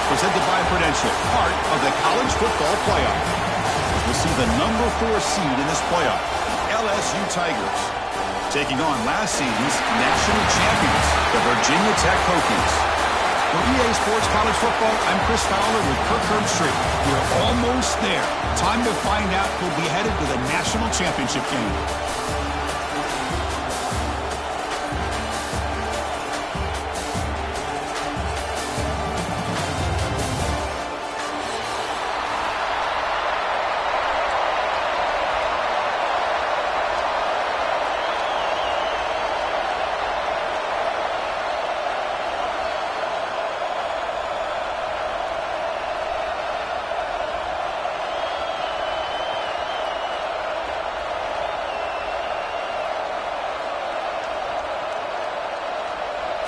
presented by Prudential, part of the college football playoff. We'll see the #4 seed in this playoff, the LSU Tigers, taking on last season's national champions, the Virginia Tech Hokies. For EA Sports College Football, I'm Chris Fowler with Kirk Herbstreit. We're almost there. Time to find out who'll be headed to the national championship game.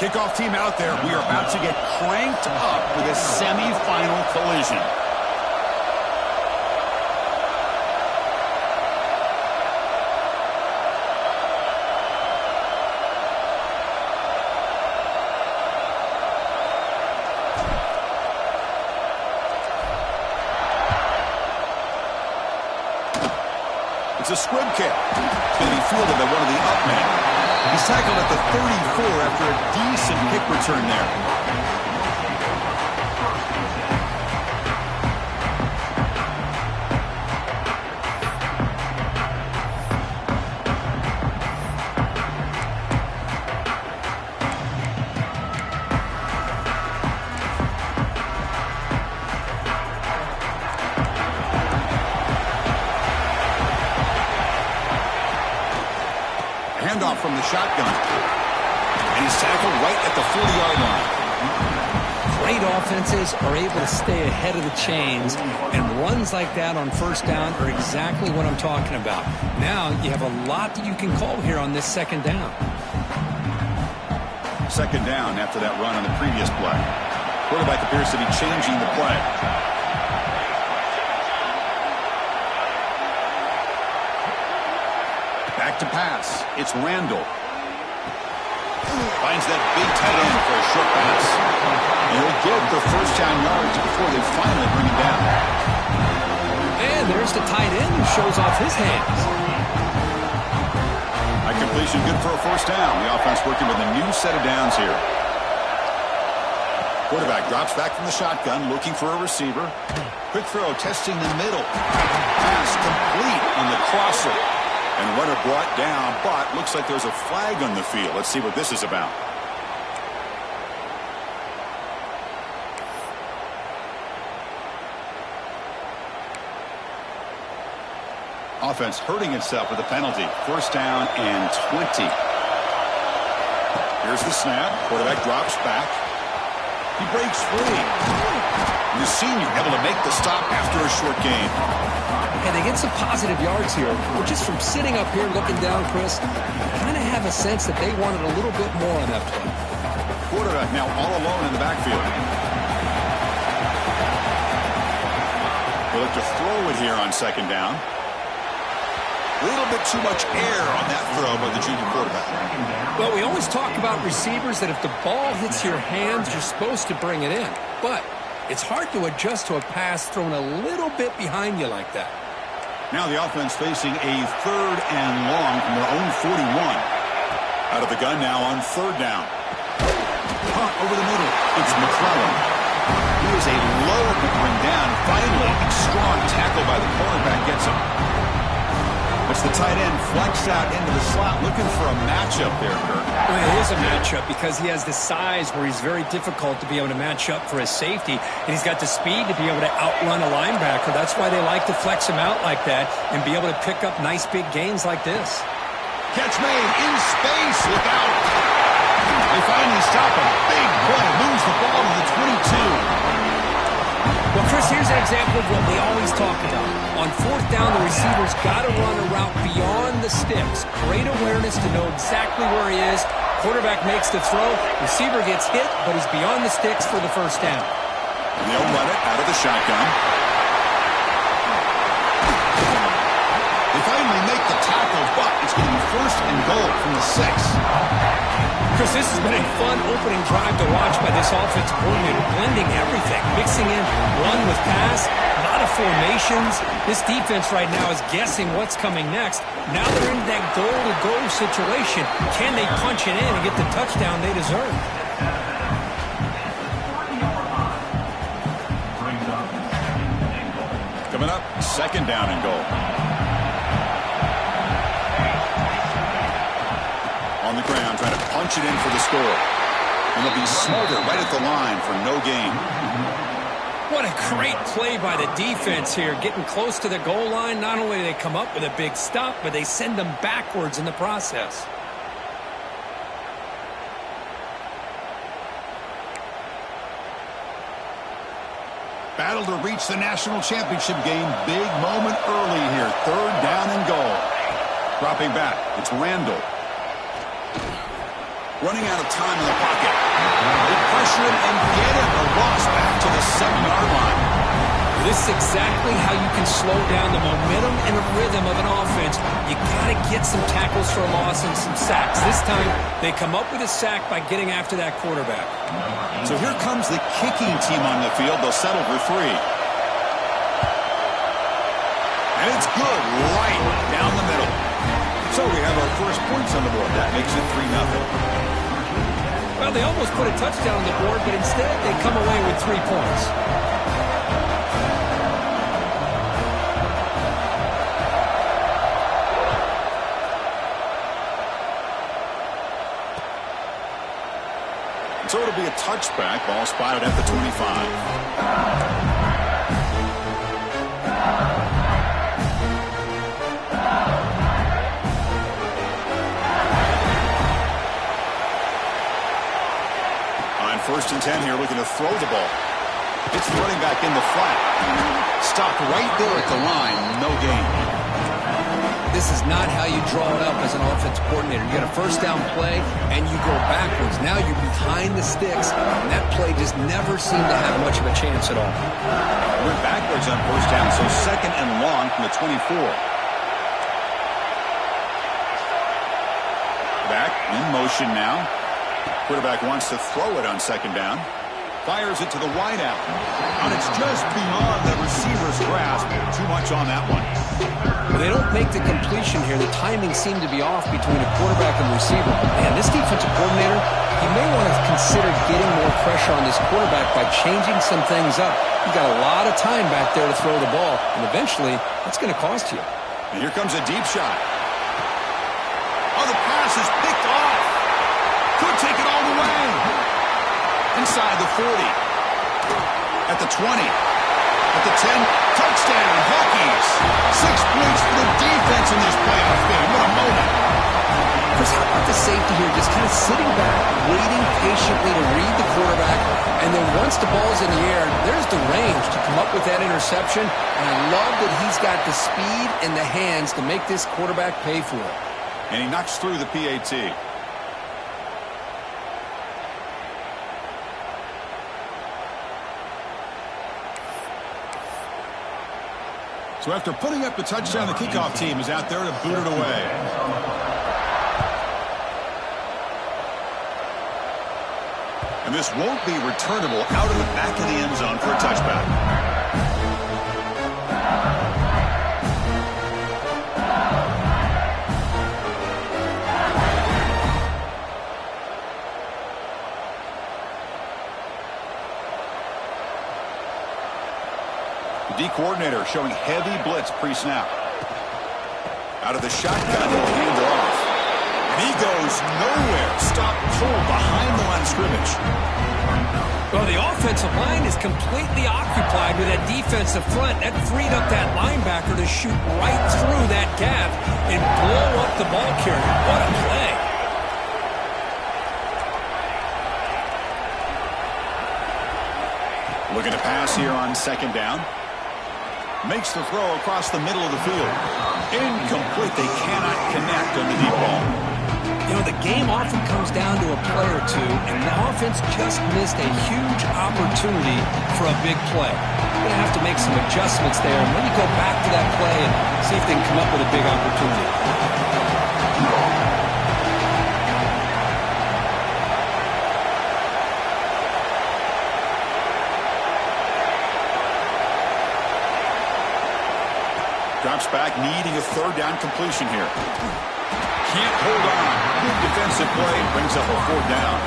Kickoff team out there. We are about to get cranked up for this semifinal collision. It's a squib kick. It's going to be fielded by one of the up men. He's tackled at the 34 after a decent kick return there. Handoff from the shotgun. And he's tackled right at the 40-yard line. Great offenses are able to stay ahead of the chains, and runs like that on first down are exactly what I'm talking about. Now you have a lot that you can call here on this second down. Second down after that run on the previous play. Quarterback appears to be changing the play. Back to pass. It's Randall. Finds that big tight end for a short pass. He'll get the first down yards before they finally bring him down. And there's the tight end who shows off his hands. A completion good for a first down. The offense working with a new set of downs here. Quarterback drops back from the shotgun, looking for a receiver. Quick throw, testing the middle. Pass complete on the crosser. And runner brought down, but looks like there's a flag on the field. Let's see what this is about. Offense hurting itself with a penalty. First down and 20. Here's the snap. Quarterback drops back. He breaks free. The senior able to make the stop after a short gain. And they get some positive yards here. But just from sitting up here looking down, Chris, I kind of have a sense that they wanted a little bit more on that play. Quarterback now all alone in the backfield. They look to throw it here on second down. A little bit too much air on that throw by the junior quarterback. Well, we always talk about receivers that if the ball hits your hands, you're supposed to bring it in. But it's hard to adjust to a pass thrown a little bit behind you like that. Now the offense facing a third and long from their own 41. Out of the gun now on third down. Punt over the middle. It's McClellan. He is a low to bring down. Finally, a strong tackle by the cornerback gets him. It's the tight end flexed out into the slot, looking for a matchup there, Kirk. Well, it is a matchup because he has the size where he's very difficult to be able to match up for his safety, and he's got the speed to be able to outrun a linebacker. That's why they like to flex him out like that and be able to pick up nice big gains like this. Catch made in space, look out. They finally stop a big play, moves the ball to the 22. Well, Chris, here's an example of what we always talk about. On fourth down, the receiver's got to run a route beyond the sticks. Great awareness to know exactly where he is. Quarterback makes the throw. Receiver gets hit, but he's beyond the sticks for the first down. And they'll run it out of the shotgun. They finally make the tackle, but it's going to be first and goal from the 6. Chris, this has been a fun opening drive to watch by this offensive coordinator, blending everything, mixing in run with pass, a lot of formations. This defense right now is guessing what's coming next. Now they're in that goal-to-go situation. Can they punch it in and get the touchdown they deserve? Coming up, second down and goal. On the ground, trying to punch it in for the score. And they'll be smothered right at the line for no gain. What a great play by the defense here, getting close to the goal line. Not only do they come up with a big stop, but they send them backwards in the process. Battle to reach the national championship game. Big moment early here. Third down and goal. Dropping back, it's Randall. Running out of time in the pocket. They pressure him and get him. A loss back to the 7-yard line. This is exactly how you can slow down the momentum and the rhythm of an offense. You got to get some tackles for a loss and some sacks. This time, they come up with a sack by getting after that quarterback. So here comes the kicking team on the field. They'll settle for 3. And it's good right down the middle. So we have our first points on the board. That makes it 3-0. Well, they almost put a touchdown on the board, but instead they come away with 3 points. So it'll be a touchback. Ball spotted at the 25. First and 10 here, looking to throw the ball. It's the running back in the flat. Stopped right there at the line. No gain. This is not how you draw it up as an offensive coordinator. You got a first down play, and you go backwards. Now you're behind the sticks, and that play just never seemed to have much of a chance at all. Went backwards on first down, so second and long from the 24. Back in motion now. Quarterback wants to throw it on second down. Fires it to the wideout. And it's just beyond the receiver's grasp. Too much on that one. Well, they don't make the completion here. The timing seemed to be off between a quarterback and receiver. Man, this defensive coordinator, he may want to consider getting more pressure on this quarterback by changing some things up. You got a lot of time back there to throw the ball, and eventually, that's going to cost you. And here comes a deep shot. Oh, the pass is picked off. Could take it all the way. Inside the 40. At the 20. At the 10. Touchdown, Hokies. 6 points for the defense in this playoff game. What a moment. Chris, how about the safety here? Just kind of sitting back, waiting patiently to read the quarterback. And then once the ball's in the air, there's the range to come up with that interception. And I love that he's got the speed and the hands to make this quarterback pay for it. And he knocks through the PAT. So after putting up the touchdown, the kickoff team is out there to boot it away. And this won't be returnable out of the back of the end zone for a touchback. D-coordinator showing heavy blitz pre-snap. Out of the shotgun, he'll hand it off. And he goes nowhere. Stop pulled behind the line of scrimmage. Well, the offensive line is completely occupied with that defensive front. That freed up that linebacker to shoot right through that gap and blow up the ball carrier. What a play. Looking to pass here on second down. Makes the throw across the middle of the field. Incomplete. They cannot connect on the deep ball. You know, the game often comes down to a play or two, and the offense just missed a huge opportunity for a big play. They're going to have to make some adjustments there, and maybe go back to that play and see if they can come up with a big opportunity. Drops back, needing a third down completion here. Can't hold on. Good defensive play, brings up a fourth down.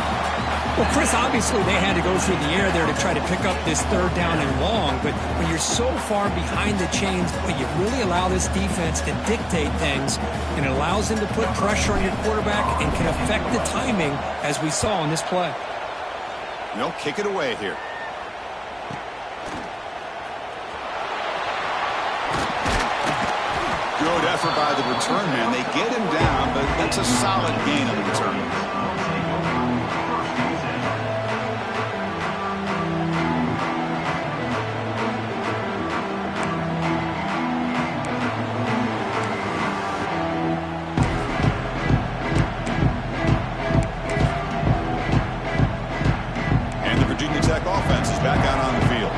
Well, Chris, obviously they had to go through the air there to try to pick up this third down and long, but when you're so far behind the chains, well, you really allow this defense to dictate things, and it allows them to put pressure on your quarterback and can affect the timing, as we saw on this play. No, kick it away here. Good effort by the return man. They get him down, but that's a solid gain on the return. And the Virginia Tech offense is back out on the field.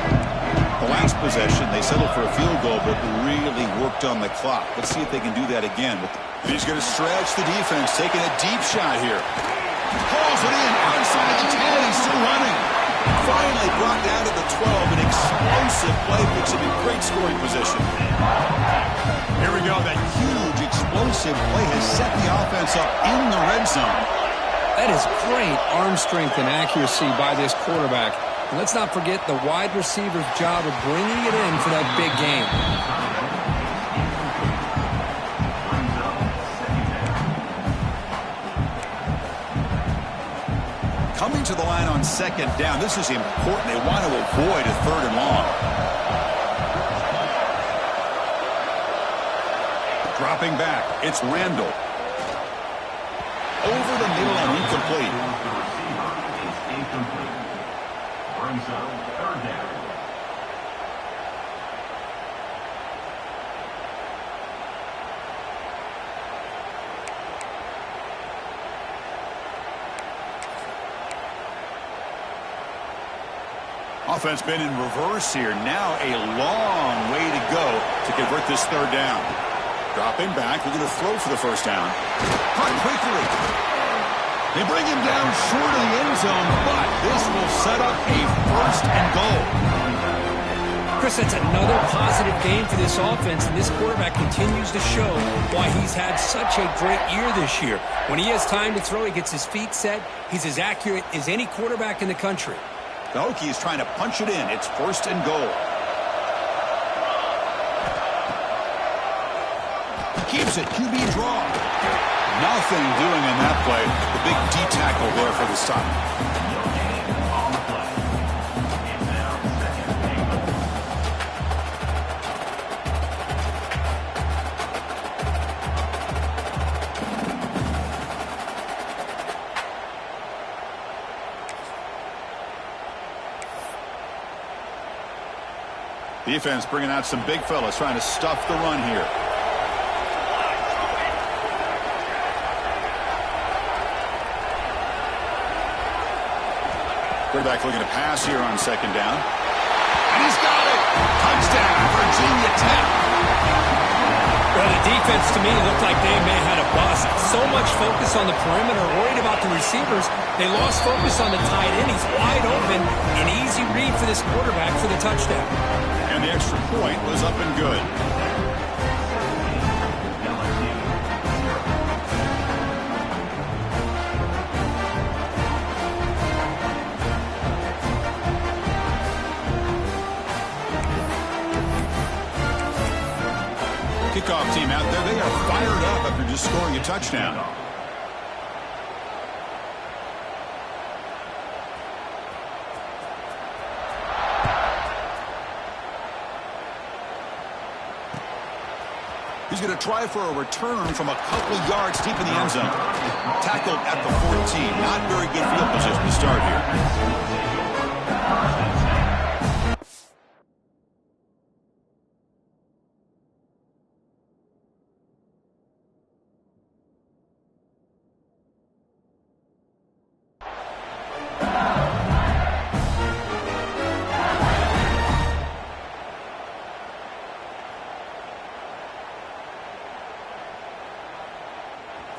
The last possession, they settled for a field goal, but really worked on the clock. Let's see if they can do that again. And he's going to stretch the defense, taking a deep shot here. Pulls it in, outside the 10, he's still running. Finally brought down to the 12, an explosive play, puts him in great scoring position. Here we go, that huge explosive play has set the offense up in the red zone. That is great arm strength and accuracy by this quarterback. And let's not forget the wide receiver's job of bringing it in for that big game. Coming to the line on second down, this is important. They want to avoid a third and long. Dropping back, it's Randall. Over the middle and incomplete. Third down. Offense been in reverse here. Now a long way to go to convert this third down. Dropping back, we're going to throw for the first down. Caught quickly. They bring him down short of the end zone, but this will set up a first and goal. Chris, that's another positive game for this offense, and this quarterback continues to show why he's had such a great year this year. When he has time to throw, he gets his feet set. He's as accurate as any quarterback in the country. The Hokie is trying to punch it in. It's first and goal. Keeps it, QB draw. Nothing doing in that play. The big D tackle there for the stop. Defense bringing out some big fellas, trying to stuff the run here. Quarterback looking to pass here on second down. And he's got it! Touchdown, Virginia Tech! Well, the defense to me looked like they may have had a bust. So much focus on the perimeter, worried about the receivers. They lost focus on the tight end. He's wide open. An easy read for this quarterback for the touchdown. And the extra point was up and good. Kickoff team out there, they are fired up after just scoring a touchdown. He's going to try for a return from a couple yards deep in the end zone. Tackled at the 14. Not very good field position to start here.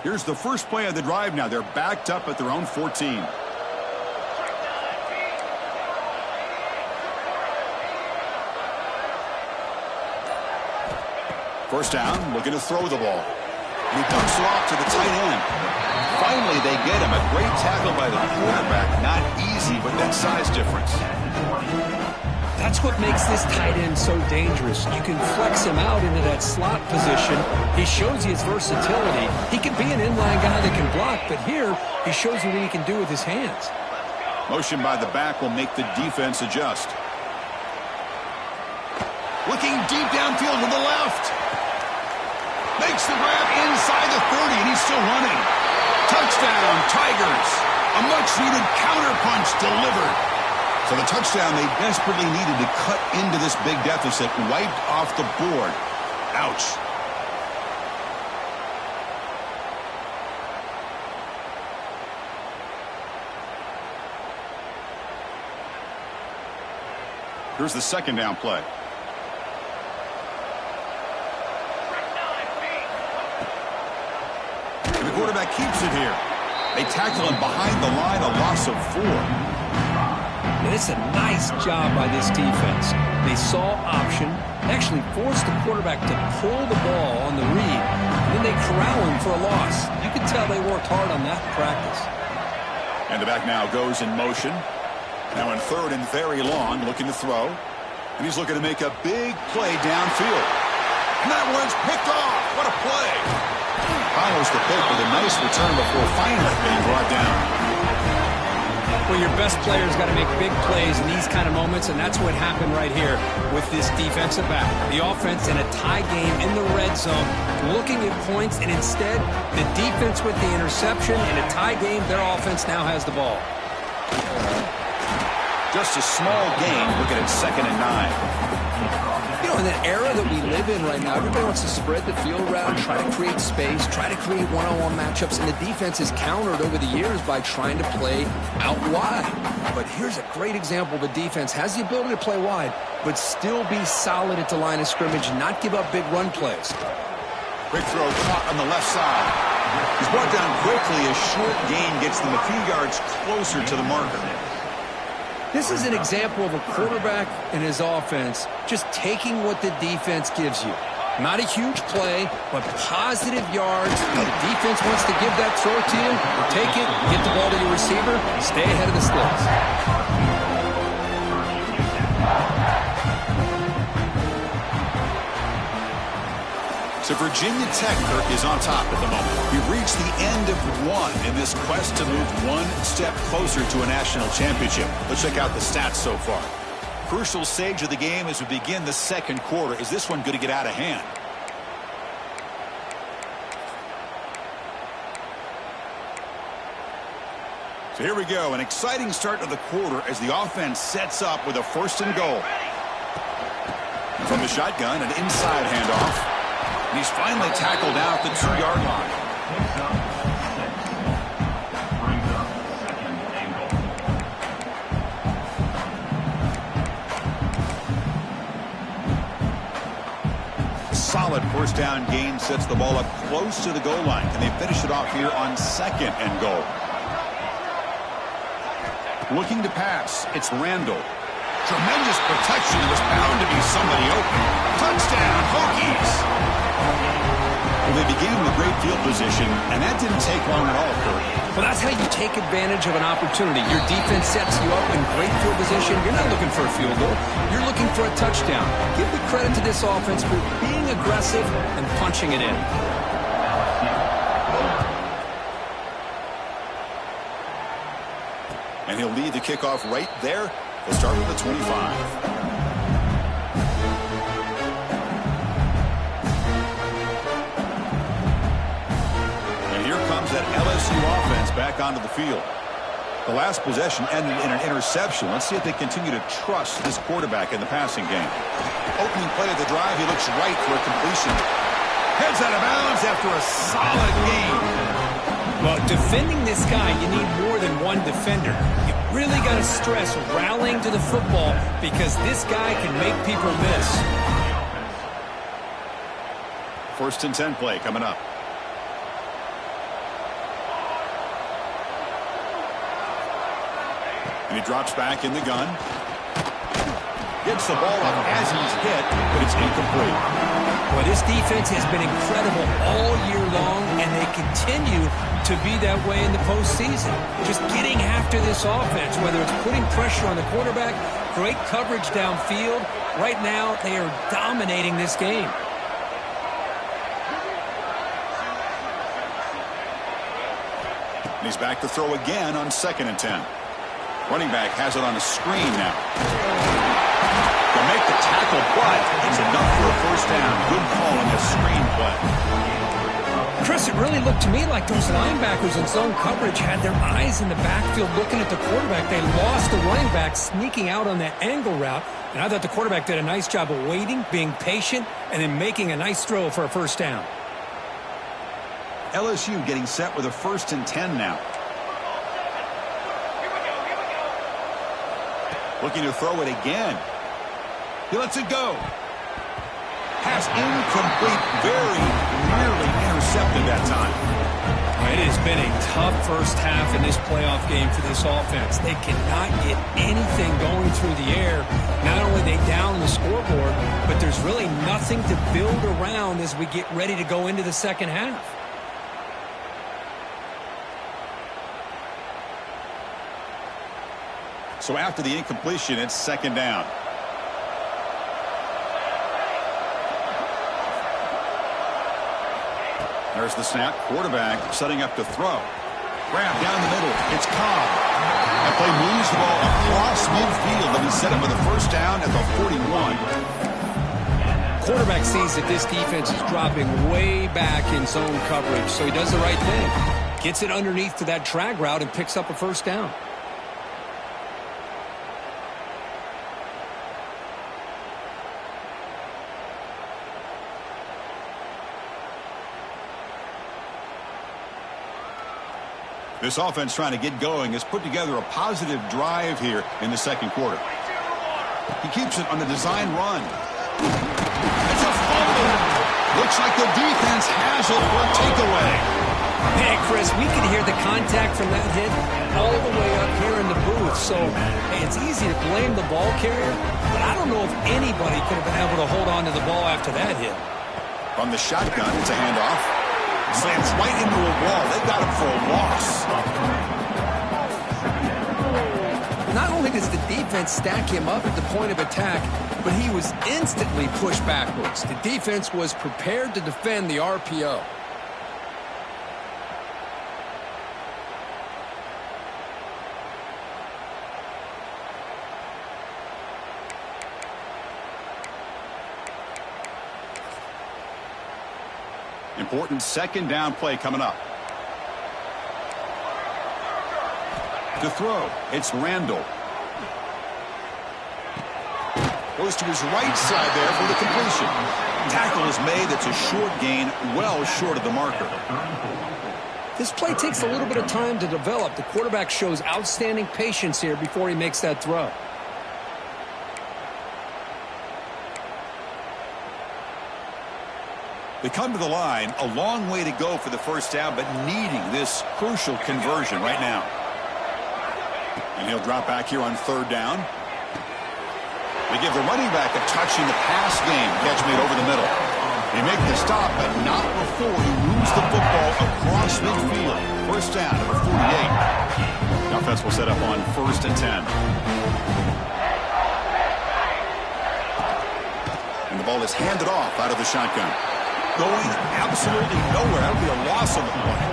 Here's the first play of the drive now. They're backed up at their own 14. First down, looking to throw the ball. He dumps it off to the tight end. Finally, they get him. A great tackle by the quarterback. Not easy with that size difference. That's what makes this tight end so dangerous. You can flex him out into that slot position. He shows you his versatility. He can be an inline guy that can block, but here he shows you what he can do with his hands. Motion by the back will make the defense adjust. Looking deep downfield to the left. Makes the grab inside the 30, and he's still running. Touchdown, Tigers. A much-needed counterpunch delivered. So the touchdown they desperately needed to cut into this big deficit, wiped off the board. Ouch. Here's the second down play. And the quarterback keeps it here. They tackle him behind the line, a loss of 4. And it's a nice job by this defense. They saw option, actually forced the quarterback to pull the ball on the read, and then they corral him for a loss. You can tell they worked hard on that in practice. And the back now goes in motion. Now in third and very long, looking to throw. And he's looking to make a big play downfield. And that one's picked off. What a play. Follows the pick with a nice return before finally being brought down. Well, your best player's got to make big plays in these kind of moments, and that's what happened right here with this defensive back. The offense in a tie game in the red zone, looking at points, and instead, the defense with the interception. In a tie game, their offense now has the ball. Just a small gain, looking at 2nd and 9. You know, in the era that we live in right now, everybody wants to spread the field around, try to create space, try to create one-on-one matchups, and the defense is countered over the years by trying to play out wide. But here's a great example. The defense has the ability to play wide, but still be solid at the line of scrimmage and not give up big run plays. Quick throw caught on the left side. He's brought down quickly. A short gain gets them a few yards closer to the marker. This is an example of a quarterback and his offense just taking what the defense gives you. Not a huge play, but positive yards. The defense wants to give that throw to you. Take it, get the ball to your receiver, stay ahead of the sticks. So Virginia Tech, Kirk, is on top at the moment. We've reached the end of one in this quest to move one step closer to a national championship. Let's check out the stats so far. Crucial stage of the game as we begin the second quarter. Is this one going to get out of hand? So here we go. An exciting start of the quarter as the offense sets up with a 1st and goal. From the shotgun, an inside handoff. And he's finally tackled out the 2-yard line. Solid 1st down gain sets the ball up close to the goal line. Can they finish it off here on 2nd and goal? Looking to pass, it's Randall. Tremendous protection. There was bound to be somebody open. Touchdown, Hokies! Well, they began with great field position, and that didn't take long at all, Kurt. Well, that's how you take advantage of an opportunity. Your defense sets you up in great field position. You're not looking for a field goal. You're looking for a touchdown. Give the credit to this offense for being aggressive and punching it in. And he'll lead the kickoff right there. They'll start with the 25. That LSU offense back onto the field. The last possession ended in an interception. Let's see if they continue to trust this quarterback in the passing game. Opening play of the drive, he looks right for a completion. Heads out of bounds after a solid game. Well, defending this guy, you need more than one defender. You really got to stress rallying to the football because this guy can make people miss. 1st and 10 play coming up. And he drops back in the gun. Gets the ball up as he's hit, but it's incomplete. Well, this defense has been incredible all year long, and they continue to be that way in the postseason. Just getting after this offense, whether it's putting pressure on the quarterback, great coverage downfield. Right now, they are dominating this game. He's back to throw again on 2nd and 10. Running back has it on a screen now. To make the tackle, but it's enough for a first down. Good call on the screen play. Chris, it really looked to me like those linebackers in zone coverage had their eyes in the backfield looking at the quarterback. They lost the running back sneaking out on that angle route, and I thought the quarterback did a nice job of waiting, being patient, and then making a nice throw for a first down. LSU getting set with a 1st and 10 now. Looking to throw it again. He lets it go. Pass incomplete, very nearly intercepted that time. It has been a tough first half in this playoff game for this offense. They cannot get anything going through the air. Not only are they down the scoreboard, but there's really nothing to build around as we get ready to go into the second half. So after the incompletion, it's 2nd down. There's the snap. Quarterback setting up to throw. Grab down the middle. It's Cobb. That play moves the ball across midfield, and he set up with a first down at the 41. Quarterback sees that this defense is dropping way back in zone coverage, so he does the right thing. Gets it underneath to that drag route and picks up a first down. This offense trying to get going has put together a positive drive here in the second quarter. He keeps it on the design run. It's a fumble. Looks like the defense has it for a takeaway. Hey, Chris, we can hear the contact from that hit all the way up here in the booth. So, hey, it's easy to blame the ball carrier, but I don't know if anybody could have been able to hold on to the ball after that hit. From the shotgun, it's a handoff. Slams right into a wall. They got him for a loss. Not only does the defense stack him up at the point of attack, but he was instantly pushed backwards. The defense was prepared to defend the RPO. Important 2nd down play coming up. To throw, it's Randall. Goes to his right side there for the completion. Tackle is made. That's a short gain, well short of the marker. This play takes a little bit of time to develop. The quarterback shows outstanding patience here before he makes that throw. They come to the line, a long way to go for the first down, but needing this crucial conversion right now. And he'll drop back here on 3rd down. They give the running back a touch in the pass game. Catch made over the middle. They make the stop, but not before he moves the football across midfield. First down, number 48. The offense will set up on 1st and 10. And the ball is handed off out of the shotgun. Going absolutely nowhere. That would be a loss on the play.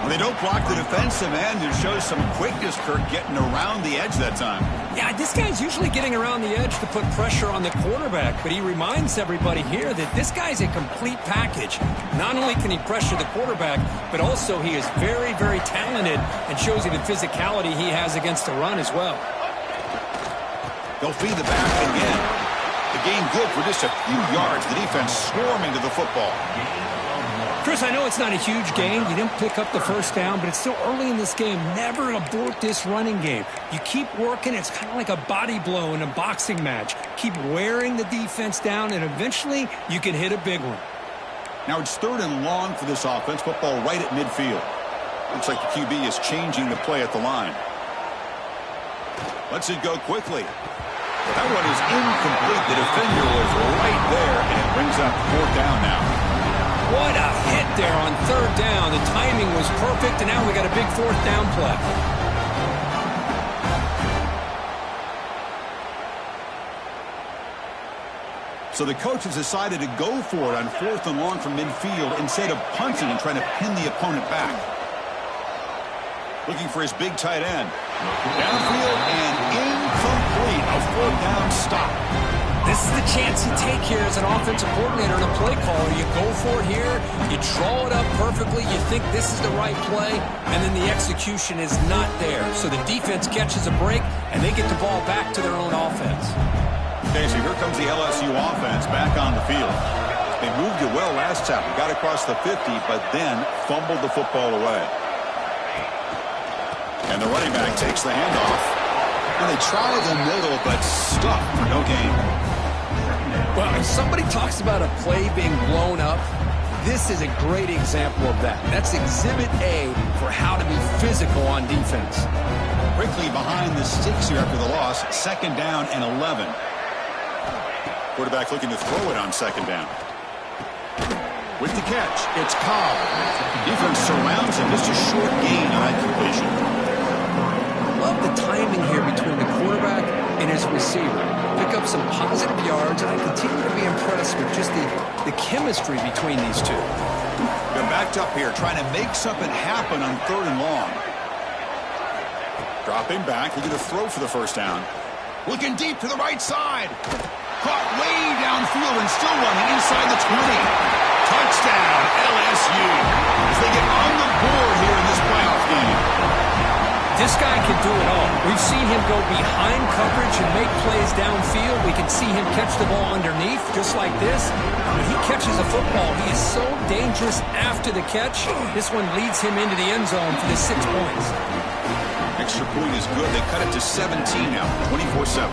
When they don't block the defensive end, it shows some quickness, Kirk, getting around the edge that time. Yeah, this guy's usually getting around the edge to put pressure on the quarterback, but he reminds everybody here that this guy's a complete package. Not only can he pressure the quarterback, but also he is very, very talented and shows you the physicality he has against the run as well. They'll feed the back again. The game good for just a few yards. The defense swarming to the football. Chris, I know it's not a huge gain. You didn't pick up the first down, but it's still early in this game. Never abort this running game. You keep working. It's kind of like a body blow in a boxing match. Keep wearing the defense down, and eventually you can hit a big one. Now it's 3rd and long for this offense. Football right at midfield. Looks like the QB is changing the play at the line. Lets it go quickly. That one is incomplete. The defender was right there, and it brings up fourth down now. What a hit there on third down. The timing was perfect, and now we got a big fourth down play. So the coach has decided to go for it on fourth and long from midfield instead of punting and trying to pin the opponent back. Looking for his big tight end. Downfield and incomplete. A fourth down stop. This is the chance you take here as an offensive coordinator and a play caller. You go for it here, you draw it up perfectly, you think this is the right play, and then the execution is not there. So the defense catches a break, and they get the ball back to their own offense. Okay, so here comes the LSU offense back on the field. They moved it well last time. Got across the 50, but then fumbled the football away. And the running back takes the handoff. And they try the middle, but stuck for no gain. Well, if somebody talks about a play being blown up, this is a great example of that. That's Exhibit A for how to be physical on defense. Quickly behind the sticks here after the loss. Second down and 11. Quarterback looking to throw it on second down. With the catch, it's Cobb. Defense surrounds him. Just a short gain on that completion. Love the timing here between the quarterback and his receiver. Pick up some positive yards, and I continue to be impressed with just the chemistry between these two. They're backed up here, trying to make something happen on third and long. Dropping back, looking to throw for the first down. Looking deep to the right side. Caught way downfield and still running inside the 20. Touchdown, LSU, as they get on the board here in this playoff game. This guy can do it all. We've seen him go behind coverage and make plays downfield. We can see him catch the ball underneath, just like this. When he catches a football, he is so dangerous after the catch. This one leads him into the end zone for the 6 points. Extra point is good. They cut it to 17 now, 24-7.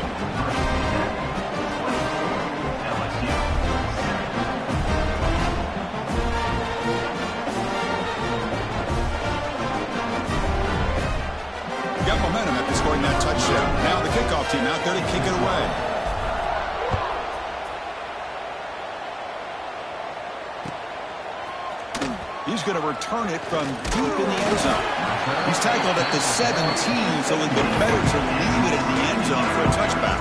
Got momentum after scoring that touchdown. Now the kickoff team out there to kick it away. He's going to return it from deep in the end zone. He's tackled at the 17, so it would be better to leave it in the end zone for a touchback.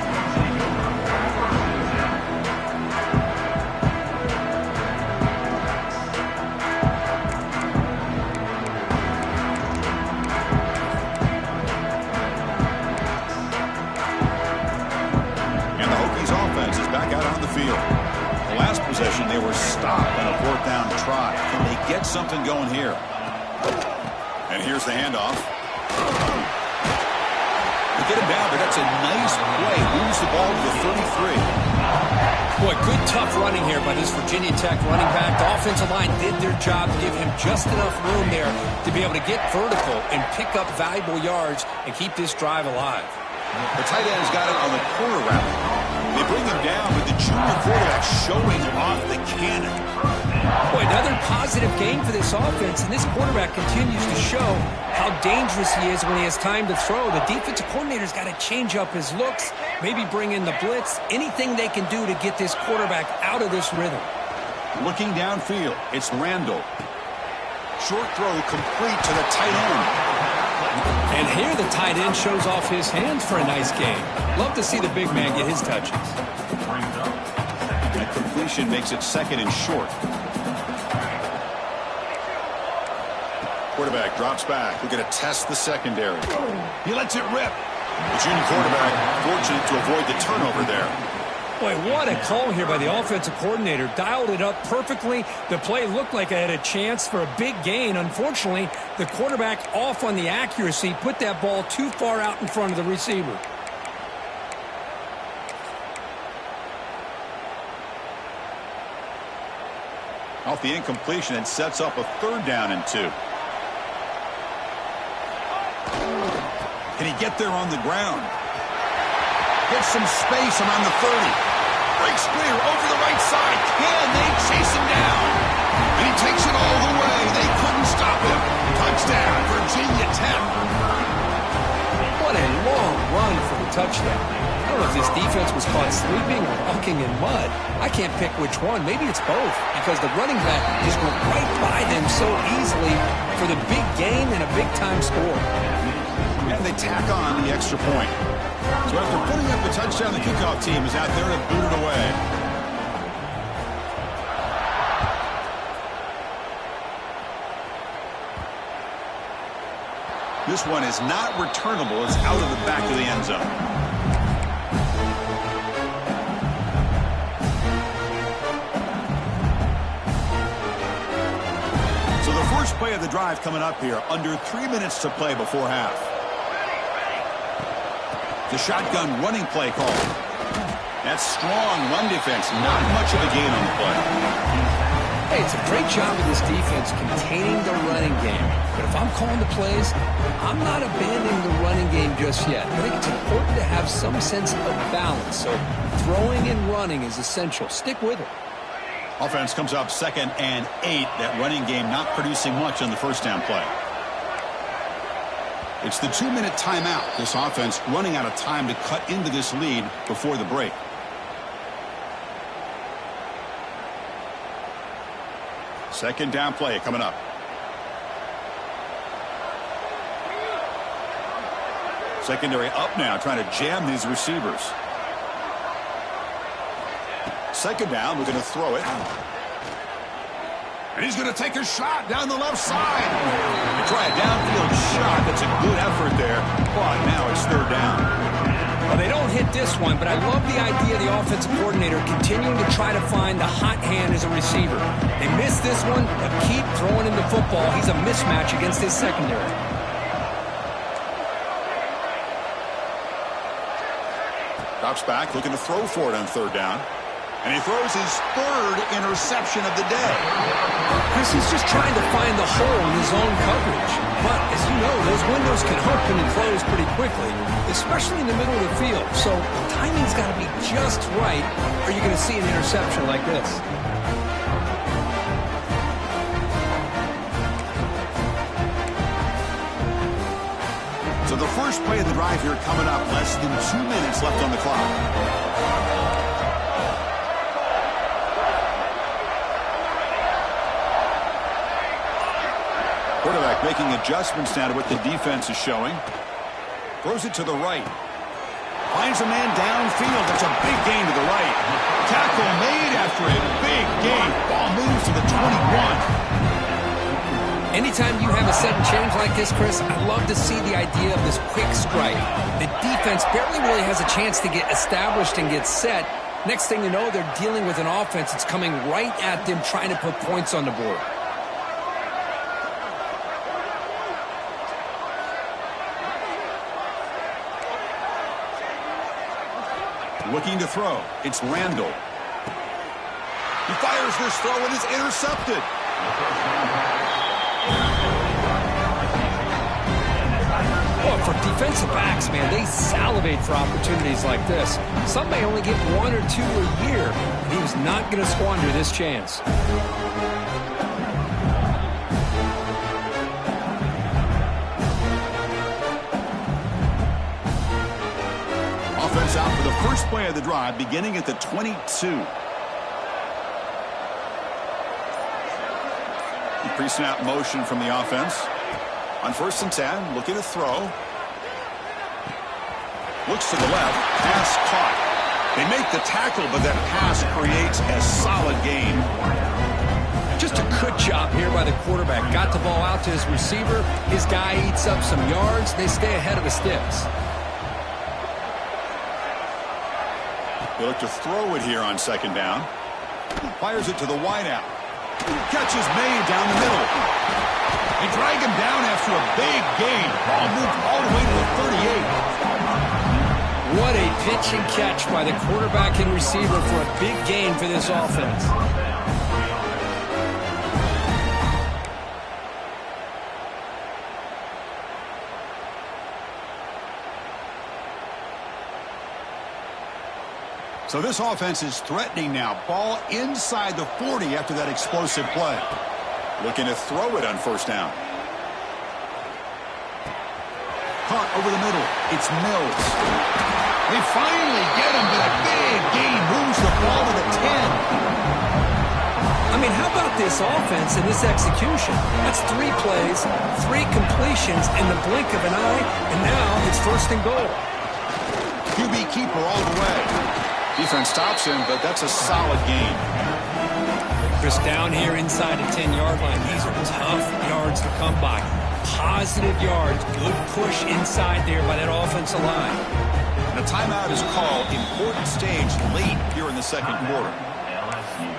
Possession, they were stopped on a fourth down try. Can they get something going here? And here's the handoff. They get him down, but that's a nice play. Moves the ball to the 33. Boy, good tough running here by this Virginia Tech running back. The offensive line did their job to give him just enough room there to be able to get vertical and pick up valuable yards and keep this drive alive. The tight end's got it on the corner route. They bring him down with the junior quarterback showing off the cannon. Boy, another positive game for this offense, and this quarterback continues to show how dangerous he is when he has time to throw. The defensive coordinator's got to change up his looks, maybe bring in the blitz, anything they can do to get this quarterback out of this rhythm. Looking downfield, it's Randall. Short throw complete to the tight end. And here the tight end shows off his hands for a nice game. Love to see the big man get his touches. That completion makes it second and short. Quarterback drops back. We're going to test the secondary. He lets it rip. The junior quarterback fortunate to avoid the turnover there. Boy, what a call here by the offensive coordinator. Dialed it up perfectly. The play looked like it had a chance for a big gain. Unfortunately, the quarterback off on the accuracy, put that ball too far out in front of the receiver. Off the incompletion, it sets up a third down and 2. Can he get there on the ground? Gets some space around the 30. Breaks clear over the right side. Can they chase him down? And he takes it all the way. They couldn't stop him. Touchdown, Virginia Tech. What a long run for the touchdown. Well, if this defense was caught sleeping or walking in mud, I can't pick which one. Maybe it's both, because the running back just went right by them so easily for the big gain and a big-time score. And they tack on the extra point. So after putting up a touchdown, the kickoff team is out there to boot it away. This one is not returnable. It's out of the back of the end zone. So the first play of the drive coming up here. Under 3 minutes to play before half. The shotgun running play call. That's strong run defense. Not much of a gain on the play. Hey, it's a great job of this defense containing the running game. But if I'm calling the plays, I'm not abandoning the running game just yet. I think it's important to have some sense of balance. So throwing and running is essential. Stick with it. Offense comes up 2nd and 8. That running game not producing much on the first down play. It's the 2-minute timeout. This offense running out of time to cut into this lead before the break. Second down play coming up. Secondary up now, trying to jam these receivers. Second down, we're going to throw it. And he's going to take a shot down the left side. They try a downfield shot. That's a good effort there. But now it's third down. Well, they don't hit this one, but I love the idea of the offensive coordinator continuing to try to find the hot hand as a receiver. They missed this one, but keep throwing him the football. He's a mismatch against his secondary. Drops back, looking to throw for it on third down. And he throws his third interception of the day. Chris, he's just trying to find the hole in his own coverage. But, as you know, those windows can open and close pretty quickly, especially in the middle of the field. So, timing's got to be just right, or you're going to see an interception like this. So the first play of the drive here coming up. Less than 2 minutes left on the clock. Quarterback making adjustments now to what the defense is showing. Throws it to the right. Finds a man downfield. That's a big gain to the right. Tackle made after a big gain. Ball moves to the 21. Anytime you have a sudden change like this, Chris, I love to see the idea of this quick strike. The defense barely really has a chance to get established and get set. Next thing you know, they're dealing with an offense that's coming right at them, trying to put points on the board. Looking to throw. It's Randall. He fires this throw and it's intercepted. Well, for defensive backs, man, they salivate for opportunities like this. Some may only get 1 or 2 a year, and he was not going to squander this chance. Offense out for the first play of the drive, beginning at the 22. Pre-snap motion from the offense. On 1st and 10, looking to throw. Looks to the left, pass caught. They make the tackle, but that pass creates a solid gain. Just a good job here by the quarterback. Got the ball out to his receiver. His guy eats up some yards. They stay ahead of the sticks. They look to throw it here on 2nd down. Fires it to the wideout. Catch is made down the middle. They drag him down after a big gain. Ball moved all the way to the 38. What a pitch and catch by the quarterback and receiver for a big gain for this offense. So this offense is threatening now. Ball inside the 40 after that explosive play. Looking to throw it on 1st down. Caught over the middle. It's Mills. They finally get him, but a big gain moves the ball to the 10. I mean, how about this offense and this execution? That's 3 plays, 3 completions in the blink of an eye, and now it's 1st and goal. QB keeper all the way. Defense stops him, but that's a solid gain. Just down here inside the 10-yard line. These are tough yards to come by. Positive yards. Good push inside there by that offensive line. And a timeout is called. Important stage late here in the 2nd quarter. LSU.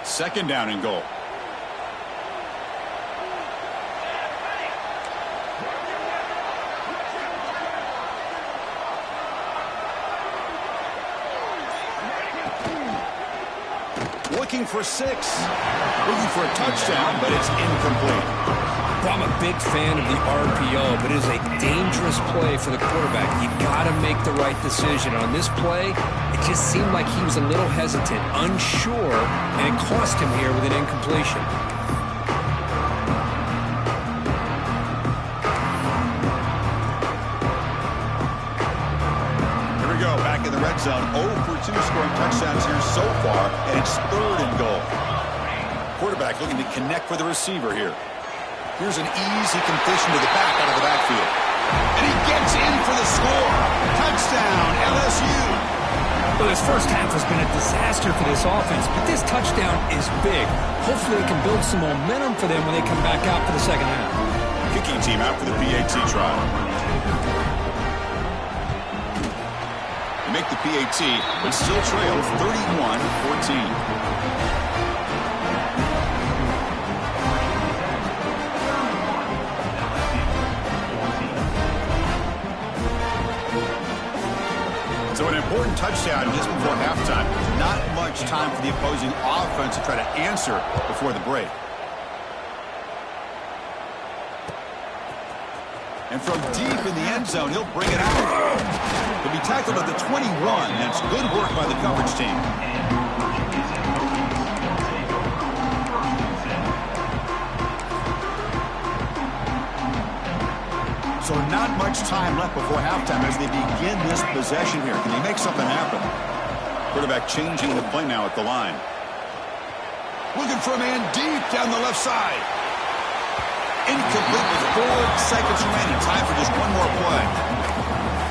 Second down and goal. Looking for 6. Looking for a touchdown, but it's incomplete. Well, I'm a big fan of the RPO, but it is a dangerous play for the quarterback. You got to make the right decision. On this play, it just seemed like he was a little hesitant, unsure, and it cost him here with an incompletion. Here we go, back in the red zone. 0 for 2 scoring touchdowns here so far, and it's 3rd and goal. Quarterback looking to connect with the receiver here. Here's an easy completion to the back out of the backfield. And he gets in for the score. Touchdown, LSU. Well, this first half has been a disaster for this offense, but this touchdown is big. Hopefully it can build some momentum for them when they come back out for the second half. Kicking team out for the PAT trial. They make the PAT, but still trail 31-14. So an important touchdown just before halftime. Not much time for the opposing offense to try to answer before the break. And from deep in the end zone, he'll bring it out. He'll be tackled at the 21. That's good work by the coverage team. So not much time left before halftime as they begin this possession here. Can they make something happen? Quarterback changing the play now at the line. Looking for a man deep down the left side. Incomplete with 4 seconds remaining. Time for just one more play.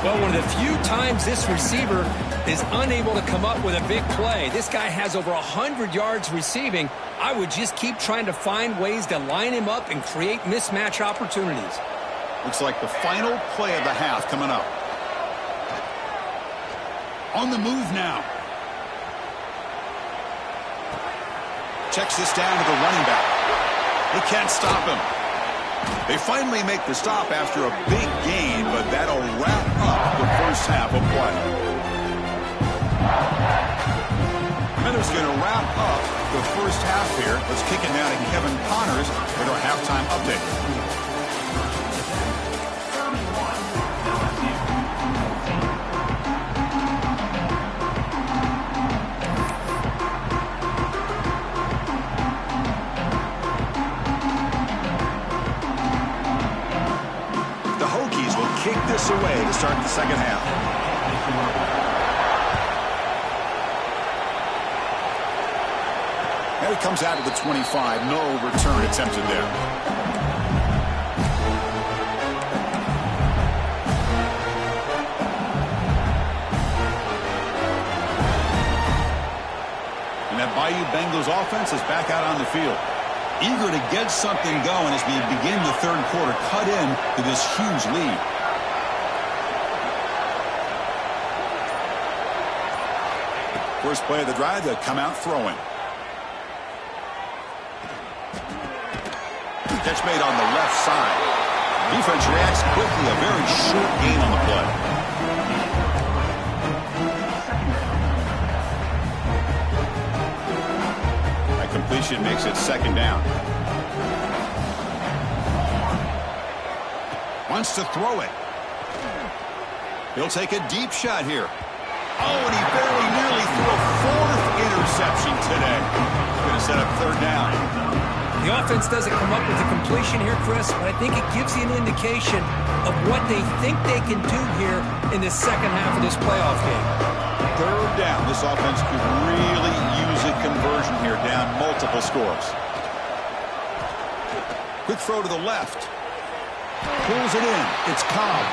Well, one of the few times this receiver is unable to come up with a big play. This guy has over 100 yards receiving. I would just keep trying to find ways to line him up and create mismatch opportunities. Looks like the final play of the half coming up. On the move now. Checks this down to the running back. They can't stop him. They finally make the stop after a big gain, but that'll wrap up the first half of play. And it's going to wrap up the first half here. Let's kick it down to Kevin Connors with our halftime update. Kick this away to start the second half. Now he comes out of the 25. No return attempted there. And that Bayou Bengals offense is back out on the field. Eager to get something going as we begin the 3rd quarter. Cut in to this huge lead. First play of the drive, they'll come out throwing. Catch made on the left side. Defense reacts quickly. A very short gain on the play. That completion makes it 2nd down. Wants to throw it. He'll take a deep shot here. Oh, and he very nearly threw a 4th interception today. Going to set up 3rd down. The offense doesn't come up with a completion here, Chris, but I think it gives you an indication of what they think they can do here in the second half of this playoff game. Third down. This offense could really use a conversion here, down multiple scores. Quick throw to the left. Pulls it in. It's Cobb.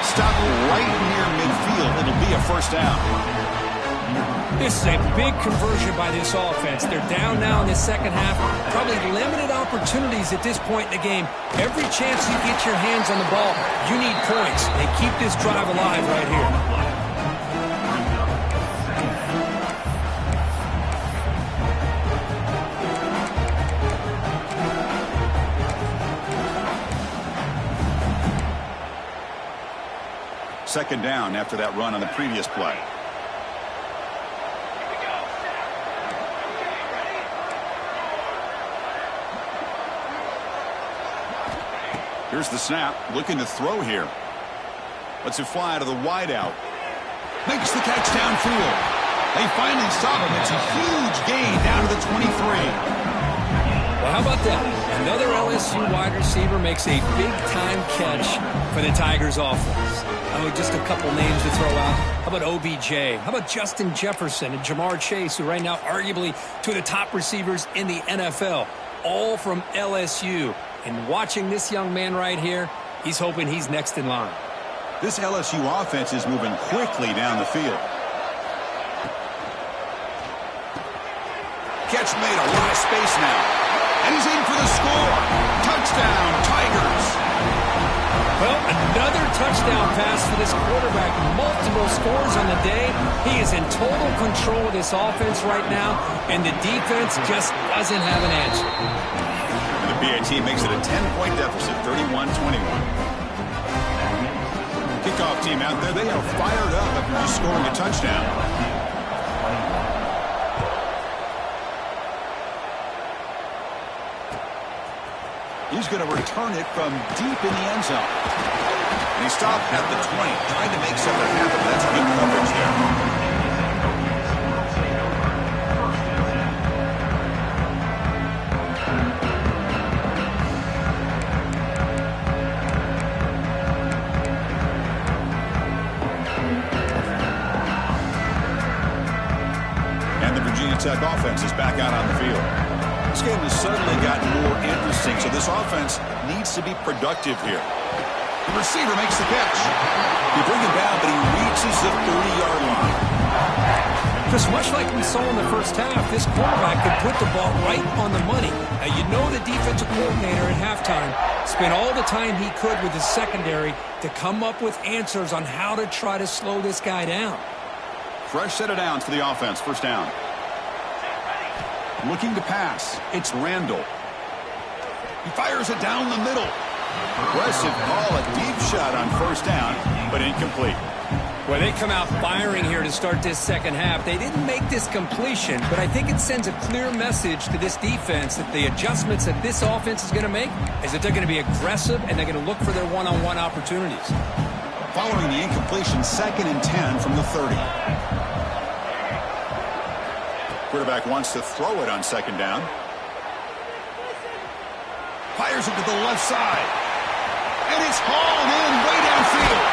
Stop right near midfield. It'll be a first down. This is a big conversion by this offense. They're down now in the second half. Probably limited opportunities at this point in the game. Every chance you get your hands on the ball, you need points. They keep this drive alive right here. Second down after that run on the previous play. Here's the snap, looking to throw here. Lets it fly to the wideout. Makes the catch downfield. They finally stop him. It's a huge gain down to the 23. Well, how about that? Another LSU wide receiver makes a big-time catch for the Tigers offense. Oh, just a couple names to throw out. How about OBJ? How about Justin Jefferson and Jamar Chase, who right now arguably two of the top receivers in the NFL, all from LSU. And watching this young man right here, he's hoping he's next in line. This LSU offense is moving quickly down the field. Catch made, a lot of space now. And he's in for the score. Touchdown, Tigers. Well, another touchdown pass for this quarterback. Multiple scores on the day. He is in total control of this offense right now, and the defense just doesn't have an answer. And the PAT makes it a 10-point deficit, 31-21. Kickoff team out there, they are fired up after just scoring a touchdown. He's going to return it from deep in the end zone. And he stopped at the 20, trying to make something happen. That's good coverage there. And the Virginia Tech offense is back out on the field. This game has suddenly gotten more interesting, so this offense needs to be productive here. The receiver makes the catch. You bring him down, but he reaches the 30-yard line. Just much like we saw in the first half, this quarterback could put the ball right on the money. Now, you know the defensive coordinator at halftime spent all the time he could with his secondary to come up with answers on how to try to slow this guy down. Fresh set of downs for the offense, first down. Looking to pass. It's Randall. He fires it down the middle. Aggressive call, a deep shot on first down, but incomplete. Well, they come out firing here to start this second half. They didn't make this completion, but I think it sends a clear message to this defense that the adjustments that this offense is going to make is that they're going to be aggressive and they're going to look for their one-on-one opportunities. Following the incompletion, 2nd and 10 from the 30. Quarterback wants to throw it on second down. Fires it to the left side. And it's hauled in way downfield.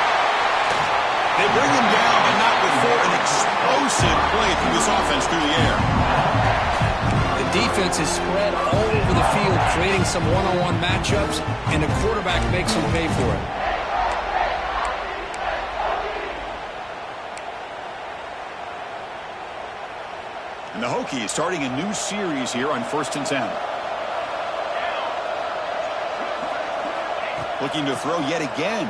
They bring him down, but not before an explosive play through this offense through the air. The defense is spread all over the field, creating some one-on-one matchups, and the quarterback makes them pay for it. And the Hokies starting a new series here on 1st and 10. Looking to throw yet again.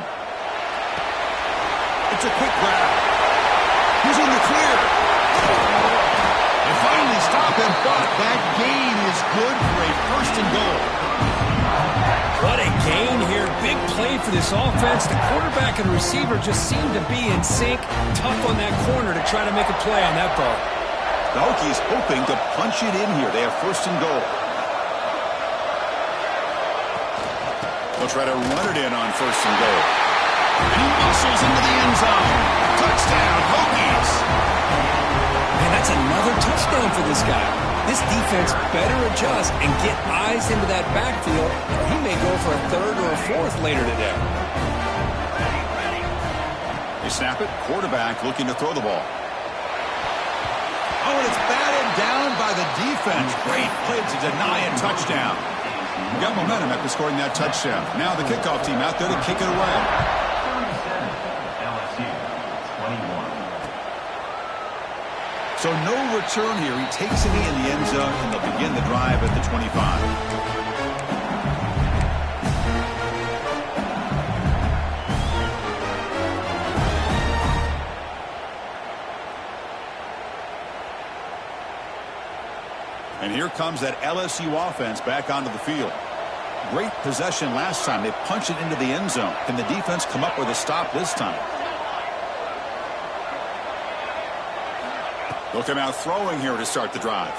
It's a quick grab. He's in the clear. They finally stop him, but that gain is good for a 1st and goal. What a gain here. Big play for this offense. The quarterback and receiver just seem to be in sync. Tough on that corner to try to make a play on that ball. The Hokies hoping to punch it in here. They have 1st and goal. They'll try to run it in on 1st and goal. And he muscles into the end zone. Touchdown, Hokies. And that's another touchdown for this guy. This defense better adjust and get eyes into that backfield, or he may go for a third or a fourth later today. They snap it. Quarterback looking to throw the ball. Oh, and it's batted down by the defense. Great play to deny a touchdown. Got momentum after scoring that touchdown. Now the kickoff team out there to kick it away. LSU 21. So no return here. He takes it in the end zone, and they'll begin the drive at the 25. And here comes that LSU offense back onto the field. Great possession last time. They punch it into the end zone. Can the defense come up with a stop this time? They'll come out throwing here to start the drive.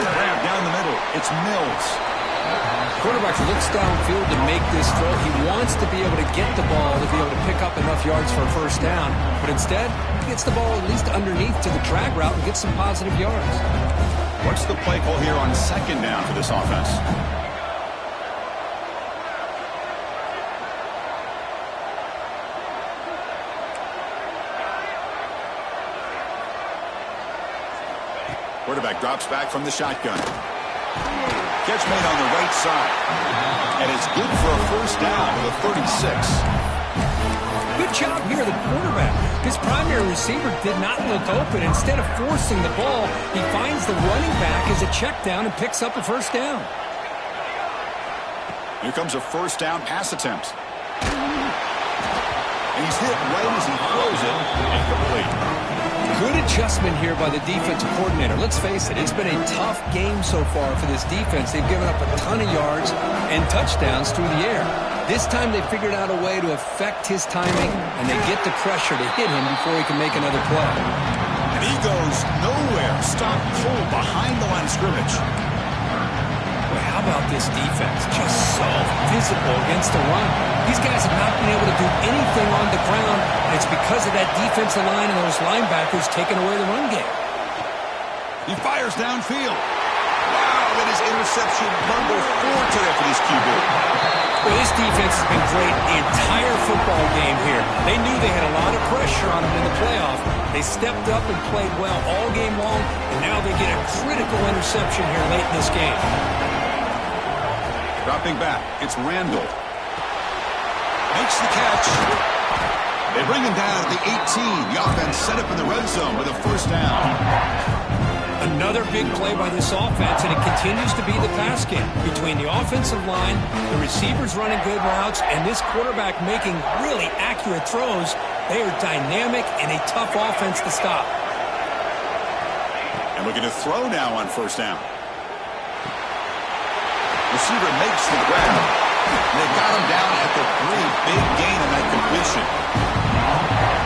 Grab down the middle. It's Mills. Quarterback looks downfield to make this throw. He wants to be able to get the ball to be able to pick up enough yards for a first down. But instead, he gets the ball at least underneath to the drag route and gets some positive yards. What's the play call here on second down for this offense? Quarterback drops back from the shotgun. Catch made on the right side. And it's good for a first down with a 36. Good job here, the quarterback. His primary receiver did not look open. Instead of forcing the ball, he finds the running back as a check down and picks up a first down. Here comes a first down pass attempt. And he's hit right as he throws it. Incomplete. Good adjustment here by the defensive coordinator. Let's face it, it's been a tough game so far for this defense. They've given up a ton of yards and touchdowns through the air. This time they figured out a way to affect his timing, and they get the pressure to hit him before he can make another play. And he goes nowhere. Stop cold behind the line of scrimmage. Boy, how about this defense? Just so physical against the run. These guys have not been able to do anything on the ground, and it's because of that defensive line and those linebackers taking away the run game. He fires downfield. Wow, that is interception number 4 today for this QB. Well, this defense has been great the entire football game here. They knew they had a lot of pressure on them in the playoff. They stepped up and played well all game long, and now they get a critical interception here late in this game. Dropping back, it's Randall. Makes the catch. They bring him down at the 18. The offense set up in the red zone with a first down. Another big play by this offense, and it continues to be the pass game. Between the offensive line, the receivers running good routes, and this quarterback making really accurate throws, they are dynamic and a tough offense to stop. And we're going to throw now on first down. Receiver makes the grab. And they got him down at the 3. Big gain on that completion.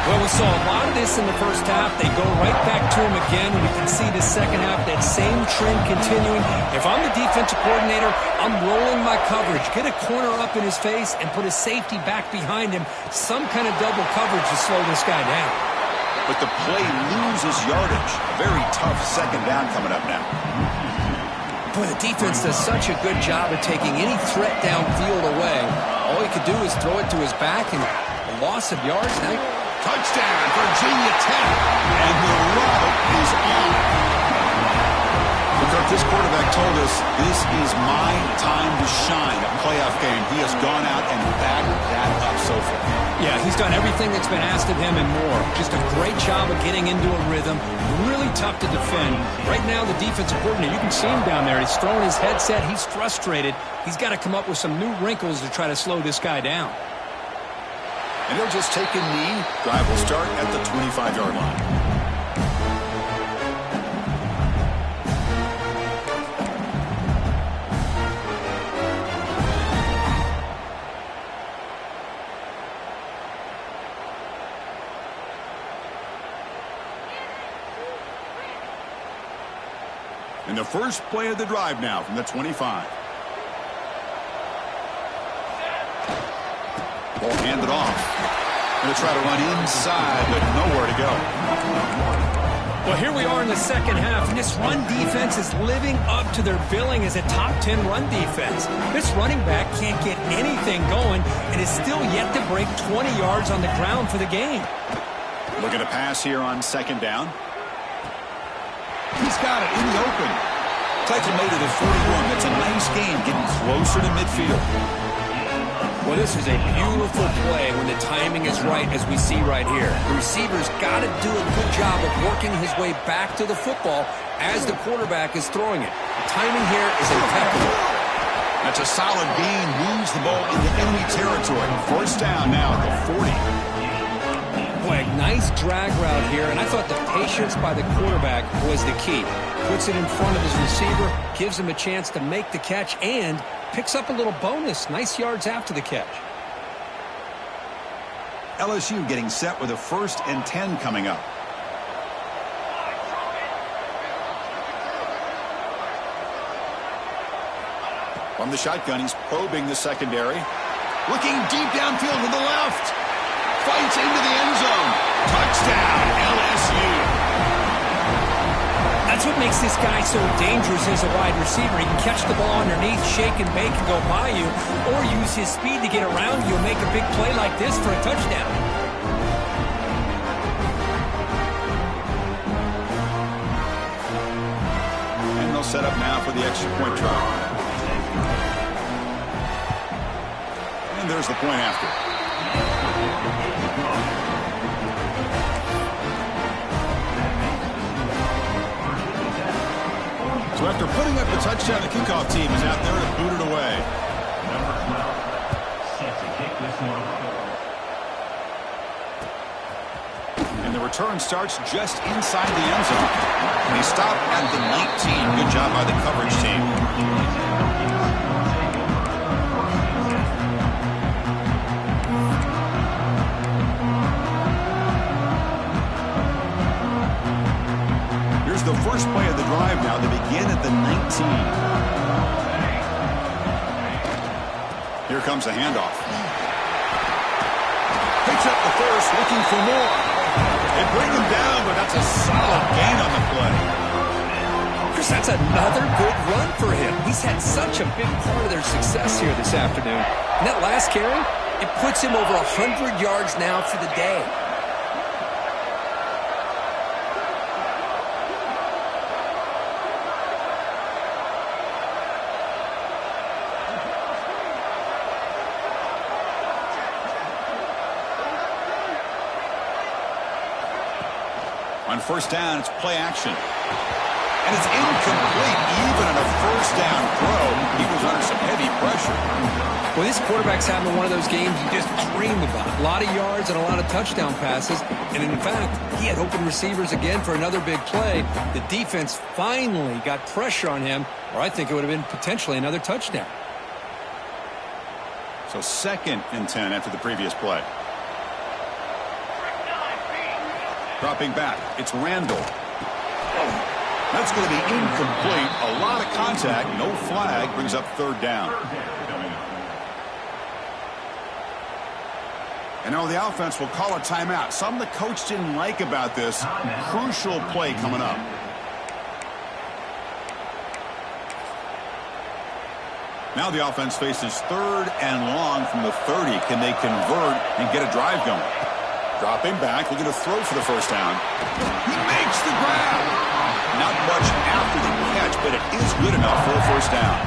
Well, we saw a lot of this in the first half. They go right back to him again, and we can see the second half, that same trend continuing. If I'm the defensive coordinator, I'm rolling my coverage. Get a corner up in his face and put a safety back behind him. Some kind of double coverage to slow this guy down. But the play loses yardage. A very tough second down coming up now. Boy, the defense does such a good job of taking any threat downfield away. All he could do is throw it to his back, and a loss of yards. Now, touchdown, Virginia Tech. And the route is on. Because this quarterback told us, this is my time to shine. A playoff game. He has gone out and backed that up so far. Yeah, he's done everything that's been asked of him and more. Just a great job of getting into a rhythm. Really tough to defend. Right now, the defensive coordinator, you can see him down there. He's throwing his headset. He's frustrated. He's got to come up with some new wrinkles to try to slow this guy down. And he'll just take a knee. Drive will start at the 25-yard line. And the first play of the drive now from the 25. Ball handed off. Going to try to run inside, but nowhere to go. Well, here we are in the second half, and this run defense is living up to their billing as a top 10 run defense. This running back can't get anything going and is still yet to break 20 yards on the ground for the game. Looking to pass here on second down. He's got it in the open. Tackle made it at 41. That's a nice game, getting closer to midfield. Well, this is a beautiful play when the timing is right, as we see right here. The receiver's got to do a good job of working his way back to the football as the quarterback is throwing it. The timing here is impeccable. That's a solid gain. Moves the ball into enemy territory. First down now at the 40. Boy, nice drag route here, and I thought the patience by the quarterback was the key. Puts it in front of his receiver, gives him a chance to make the catch, and picks up a little bonus. Nice yards after the catch. LSU getting set with a 1st and 10 coming up. From the shotgun, he's probing the secondary. Looking deep downfield to the left. Fights into the end zone. Touchdown, LSU. That's what makes this guy so dangerous as a wide receiver. He can catch the ball underneath, shake and bake and go by you, or use his speed to get around you and make a big play like this for a touchdown. And they'll set up now for the extra point try. And there's the point after. So after putting up the touchdown, the kickoff team is out there to boot it away. Number 12, set to kick this one. And the return starts just inside the end zone. They stop at the 19. Good job by the coverage team. The first play of the drive now. They begin at the 19. Here comes a handoff. Picks up the first, looking for more. They bring him down, but that's a solid gain on the play. Chris, that's another good run for him. He's had such a big part of their success here this afternoon. And that last carry, it puts him over 100 yards now for the day. On first down, it's play action. And it's incomplete. Even on a first down throw, he was under some heavy pressure. Well, this quarterback's having one of those games you just dreamed about. A lot of yards and a lot of touchdown passes. And in fact, he had open receivers again for another big play. The defense finally got pressure on him, or I think it would have been potentially another touchdown. So 2nd and 10 after the previous play. Dropping back, it's Randall. That's going to be incomplete. A lot of contact, no flag, brings up 3rd down. And now the offense will call a timeout. Something the coach didn't like about this. Crucial play coming up. Now the offense faces 3rd and long from the 30. Can they convert and get a drive going? Dropping back, looking to throw for the first down. He makes the grab. Not much after the catch, but it is good enough for a first down.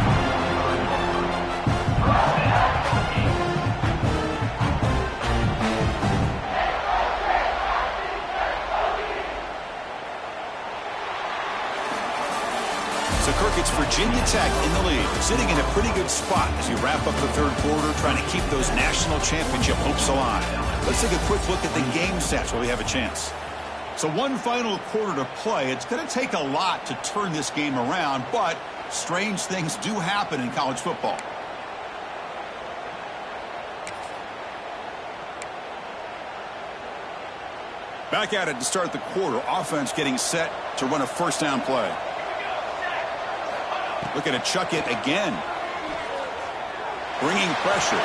So, Kirk, it's Virginia Tech in the lead, sitting in a pretty good spot as you wrap up the 3rd quarter, trying to keep those national championship hopes alive. Let's take a quick look at the game stats while we have a chance. So one final quarter to play. It's going to take a lot to turn this game around, but strange things do happen in college football. Back at it to start the quarter. Offense getting set to run a first down play. Looking to chuck it again. Bringing pressure.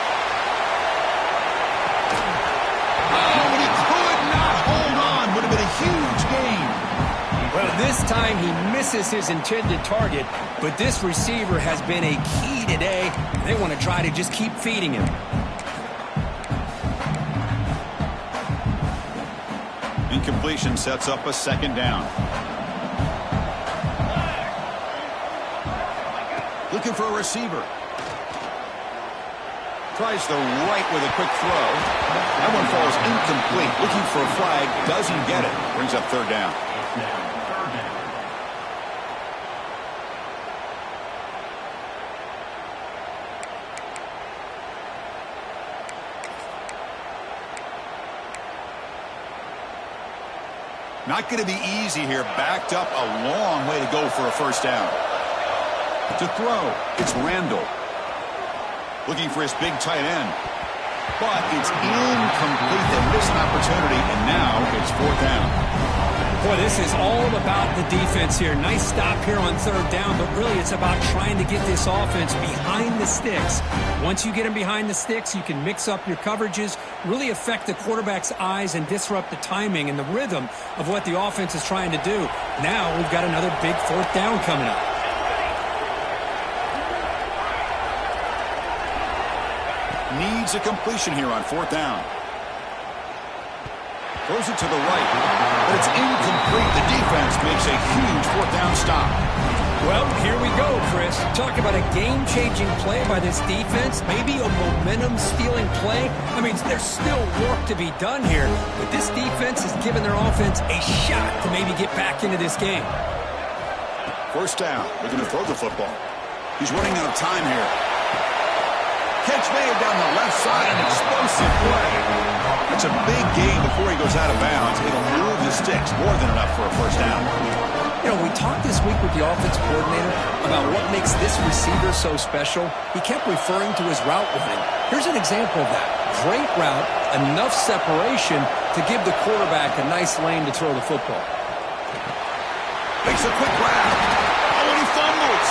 Oh, but he could not hold on. Would have been a huge gain. time he misses his intended target, but this receiver has been a key today. They want to try to just keep feeding him. Incompletion sets up a second down. Looking for a receiver. Tries the right with a quick throw. That one falls incomplete. Looking for a flag. Doesn't get it. Brings up third down. Not going to be easy here. Backed up a long way to go for a first down. To throw, it's Randall. Looking for his big tight end. But it's incomplete. They miss an opportunity, and now it's fourth down. Boy, this is all about the defense here. Nice stop here on third down, but really it's about trying to get this offense behind the sticks. Once you get them behind the sticks, you can mix up your coverages, really affect the quarterback's eyes, and disrupt the timing and the rhythm of what the offense is trying to do. Now we've got another big fourth down coming up. Needs a completion here on fourth down. Throws it to the right, but it's incomplete. The defense makes a huge fourth down stop. Well, here we go, Chris. Talk about a game-changing play by this defense. Maybe a momentum-stealing play. I mean, there's still work to be done here, but this defense has given their offense a shot to maybe get back into this game. First down. Looking to throw the football. He's running out of time here. Catch made down the left side, an explosive play. That's a big gain before he goes out of bounds. It'll move the sticks, more than enough for a first down. You know, we talked this week with the offensive coordinator about what makes this receiver so special. He kept referring to his route running. Here's an example of that. Great route, enough separation to give the quarterback a nice lane to throw the football. Makes a quick grab. Oh, and he fumbles.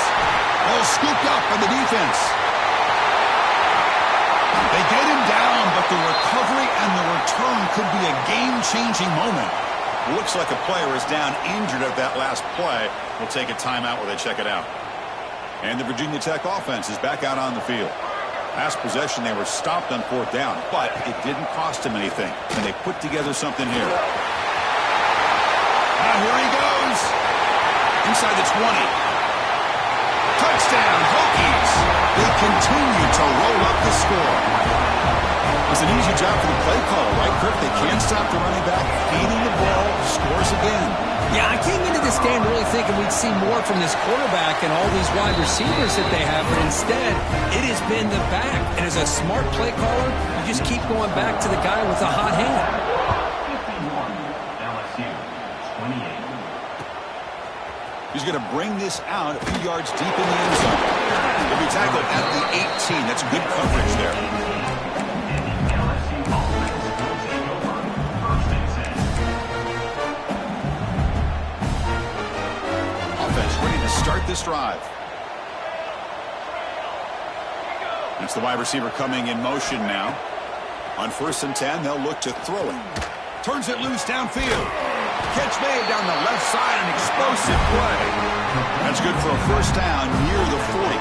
Well, scooped up by the defense. They get him down, but the recovery and the return could be a game-changing moment. Looks like a player is down injured at that last play. We'll take a timeout while they check it out. And the Virginia Tech offense is back out on the field. Last possession, they were stopped on fourth down, but it didn't cost them anything. And they put together something here. Now here he goes. Inside the 20. Touchdown, Hokies! They continue to roll up the score. It's an easy job for the play caller, right, Kirk? They can't stop the running back, feeding the ball, scores again. Yeah, I came into this game really thinking we'd see more from this quarterback and all these wide receivers that they have, but instead, it has been the back. And as a smart play caller, you just keep going back to the guy with the hot hand. 51, LSU, 28. He's going to bring this out a few yards deep in the end zone. He'll be tackled at the 18. That's good coverage there. LSU offense will take over first and 10. Offense ready to start this drive. It's the wide receiver coming in motion now. On first and 10, they'll look to throw it. Turns it loose downfield. Catch made down the left side, an explosive play. That's good for a first down near the 40.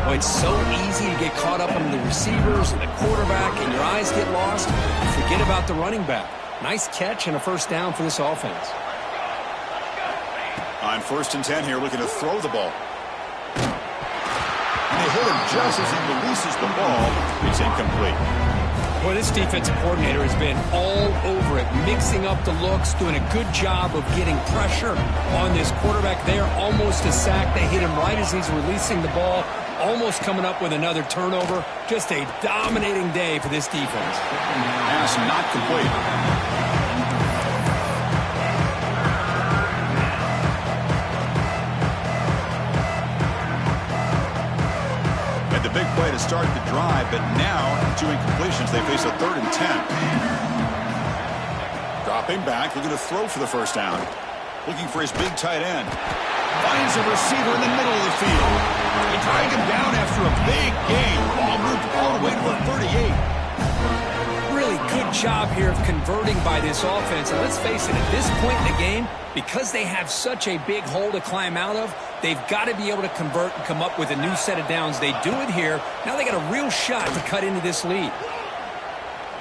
Oh, it's so easy to get caught up on the receivers and the quarterback, and your eyes get lost. Forget about the running back. Nice catch and a first down for this offense. On first and 10 here, looking to throw the ball. And they hit him just as he releases the ball. It's incomplete. Boy, this defensive coordinator has been all over it, mixing up the looks, doing a good job of getting pressure on this quarterback there. Almost a sack. They hit him right as he's releasing the ball, almost coming up with another turnover. Just a dominating day for this defense. Pass not complete. The big play to start the drive, but now, two incompletions, they face a 3rd and 10. Dropping back, looking to throw for the first down. Looking for his big tight end. Finds a receiver in the middle of the field. They drag him down after a big gain. Ball moved all the way to the 38. Really good job here of converting by this offense. And let's face it, at this point in the game, because they have such a big hole to climb out of, they've got to be able to convert and come up with a new set of downs. They do it here. Now they got a real shot to cut into this lead.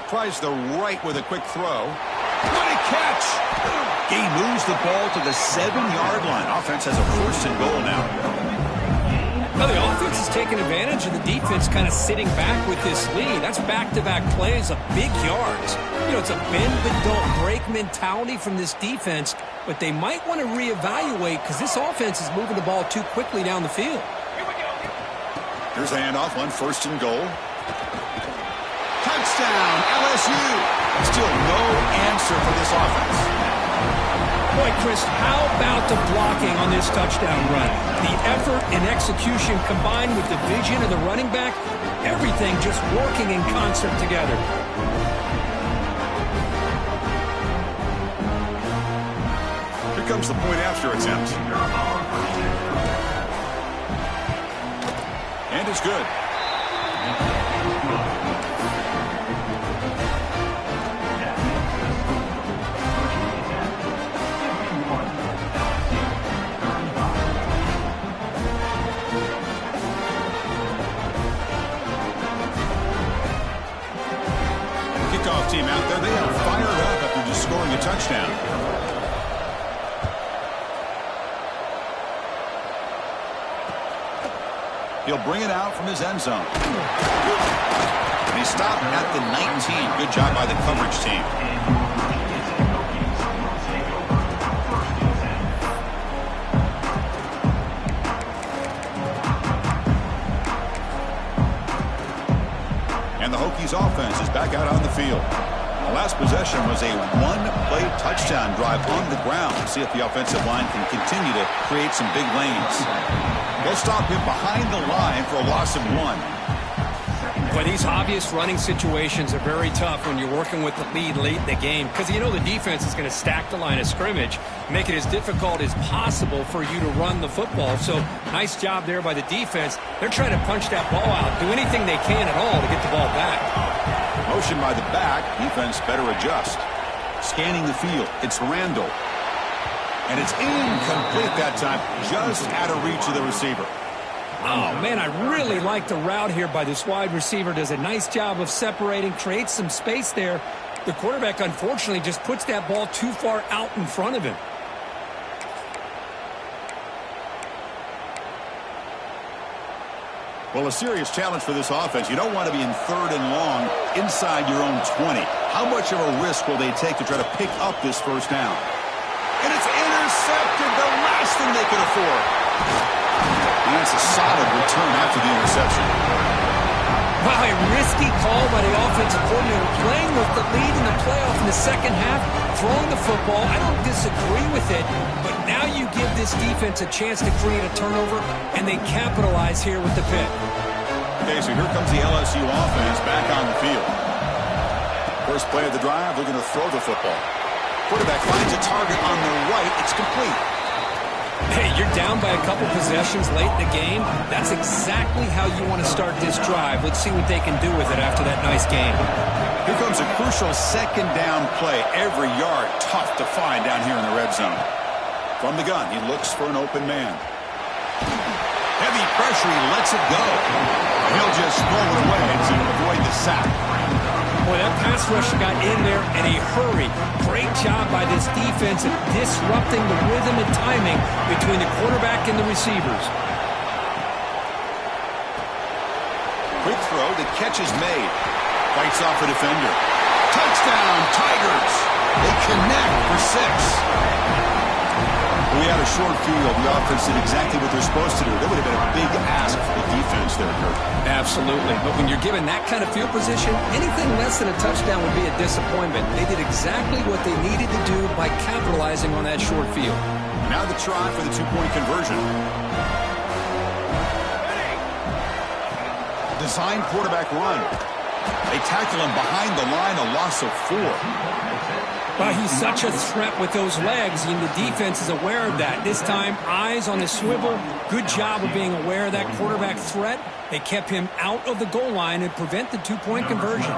Tries the right with a quick throw. What a catch! He moves the ball to the 7-yard line. Offense has a 1st and goal now. Now the offense is taking advantage of the defense kind of sitting back with this lead. That's back-to-back plays of big yards. You know, it's a bend-but-don't-break mentality from this defense, but they might want to reevaluate because this offense is moving the ball too quickly down the field. Here's the handoff on 1st and goal. Touchdown, LSU. Still no answer for this offense. Boy, Chris, how about the blocking on this touchdown run? The effort and execution combined with the vision of the running back, everything just working in concert together. Here comes the point after attempt. And it's good. Team out there, they are fired up after just scoring a touchdown. He'll bring it out from his end zone. And he stopped at the 19. Good job by the coverage team. And the Hokies offense is back out on the field. The last possession was a one-play touchdown drive on the ground. See if the offensive line can continue to create some big lanes. They'll stop him behind the line for a loss of 1. But these obvious running situations are very tough when you're working with the lead late in the game because you know the defense is going to stack the line of scrimmage, make it as difficult as possible for you to run the football. So nice job there by the defense. They're trying to punch that ball out, do anything they can at all to get the ball back. Motion by the back. Defense better adjust. Scanning the field. It's Randall. And it's incomplete that time. Just out of reach of the receiver. Oh, man, I really like the route here by this wide receiver. Does a nice job of separating, creates some space there. The quarterback, unfortunately, just puts that ball too far out in front of him. Well, a serious challenge for this offense. You don't want to be in 3rd and long inside your own 20. How much of a risk will they take to try to pick up this 1st down? And it's intercepted, the last thing they could afford. And that's a solid return after the interception. Wow, a risky call by the offensive coordinator, playing with the lead in the playoff in the second half, throwing the football. I don't disagree with it, but now you give this defense a chance to create a turnover, and they capitalize here with the pick. Okay, so here comes the LSU offense back on the field. First play of the drive, they're going to throw the football. Quarterback finds a target on the right. It's complete. Hey, you're down by a couple possessions late in the game. That's exactly how you want to start this drive. Let's see what they can do with it after that nice game. Here comes a crucial 2nd down play. Every yard tough to find down here in the red zone. From the gun, he looks for an open man. Heavy pressure, he lets it go. He'll just throw it away to avoid the sack. Boy, that pass rush got in there in a hurry. Great job by this defense of disrupting the rhythm and timing between the quarterback and the receivers. Quick throw, the catch is made. Fights off a defender. Touchdown, Tigers! They connect for 6. We had a short field. The offense did exactly what they're supposed to do. That would have been a big ask for the defense there, Kurt. Absolutely. But when you're given that kind of field position, anything less than a touchdown would be a disappointment. They did exactly what they needed to do by capitalizing on that short field. Now the try for the 2-point conversion. Design quarterback run. They tackle him behind the line, a loss of 4. Well, he's such a threat with those legs, and the defense is aware of that. This time, eyes on his swivel. Good job of being aware of that quarterback threat. They kept him out of the goal line and prevent the 2-point conversion.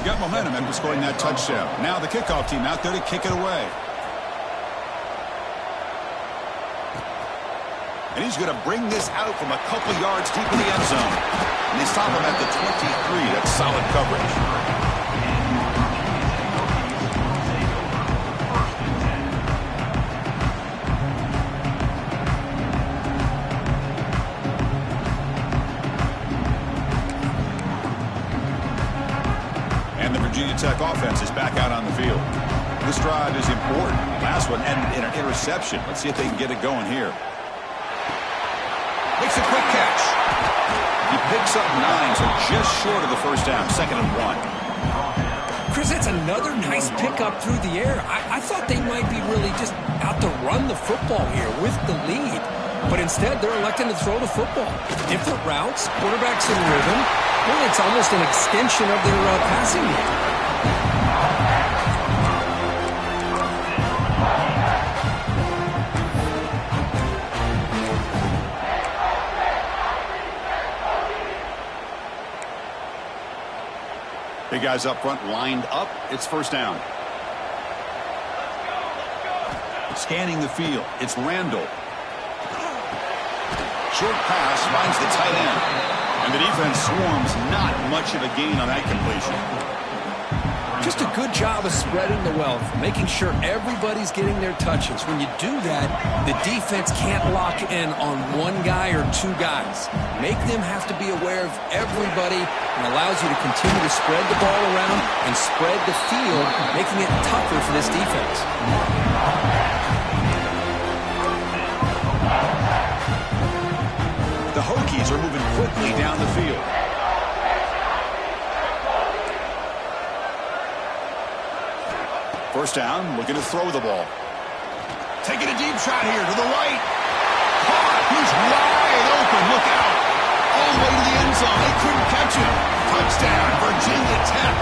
Got momentum after scoring that touchdown. Now the kickoff team out there to kick it away. And he's going to bring this out from a couple yards deep in the end zone. And they stop him at the 23. That's solid coverage. Virginia Tech offense is back out on the field. This drive is important. Last one ended in an interception. Let's see if they can get it going here. Makes a quick catch. He picks up 9, so just short of the first down. 2nd and 1. Chris, that's another nice pickup through the air. I thought they might be really just out to run the football here with the lead. But instead, they're electing to throw the football. Different routes, quarterbacks in rhythm. Well, it's almost an extension of their passing game. Big guys up front lined up. It's first down. Scanning the field. It's Randall. Short pass finds the tight end. And the defense swarms. Not much of a gain on that completion. Just a good job of spreading the wealth, making sure everybody's getting their touches. When you do that, the defense can't lock in on one guy or two guys. Make them have to be aware of everybody and allows you to continue to spread the ball around and spread the field, making it tougher for this defense. The Hokies are moving quickly down the field. First down, looking to throw the ball. Taking a deep shot here to the right. Caught. He's wide open. Look out. All the way to the end zone. They couldn't catch him. Touchdown, Virginia Tech.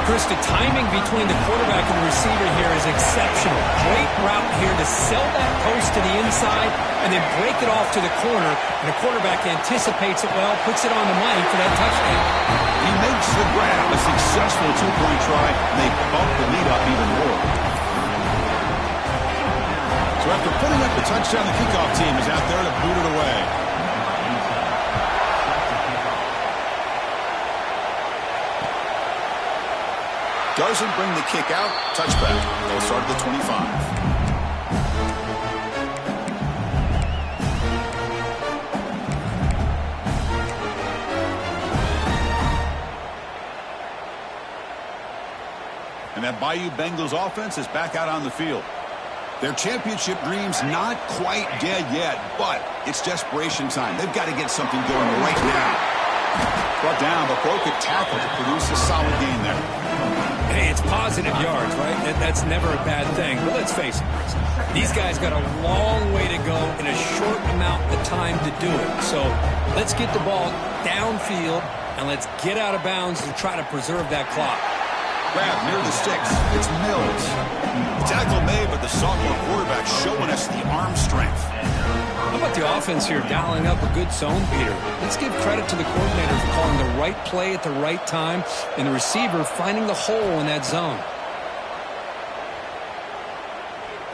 Chris, the timing between the quarterback and the receiver here is exceptional. Great route here to sell that post to the inside and then break it off to the corner. And the quarterback anticipates it well, puts it on the money for that touchdown. He makes the grab, a successful two-point try, and they bump the lead up even more. So after putting up the touchdown, the kickoff team is out there to boot it away. Doesn't bring the kick out. Touchback. They'll start at the 25. And that Bayou Bengals offense is back out on the field. Their championship dreams not quite dead yet, but it's desperation time. They've got to get something going right now. Brought down, but broke a tackle to produce a solid gain there. Hey, it's positive yards, right? That's never a bad thing. But let's face it, these guys got a long way to go in a short amount of time to do it. So let's get the ball downfield, and let's get out of bounds and try to preserve that clock. Grab near the sticks. It's Mills. The tackle made, but the sophomore quarterback showing us the arm strength. How about the offense here dialing up a good zone beater? Let's give credit to the coordinator for calling the right play at the right time and the receiver finding the hole in that zone.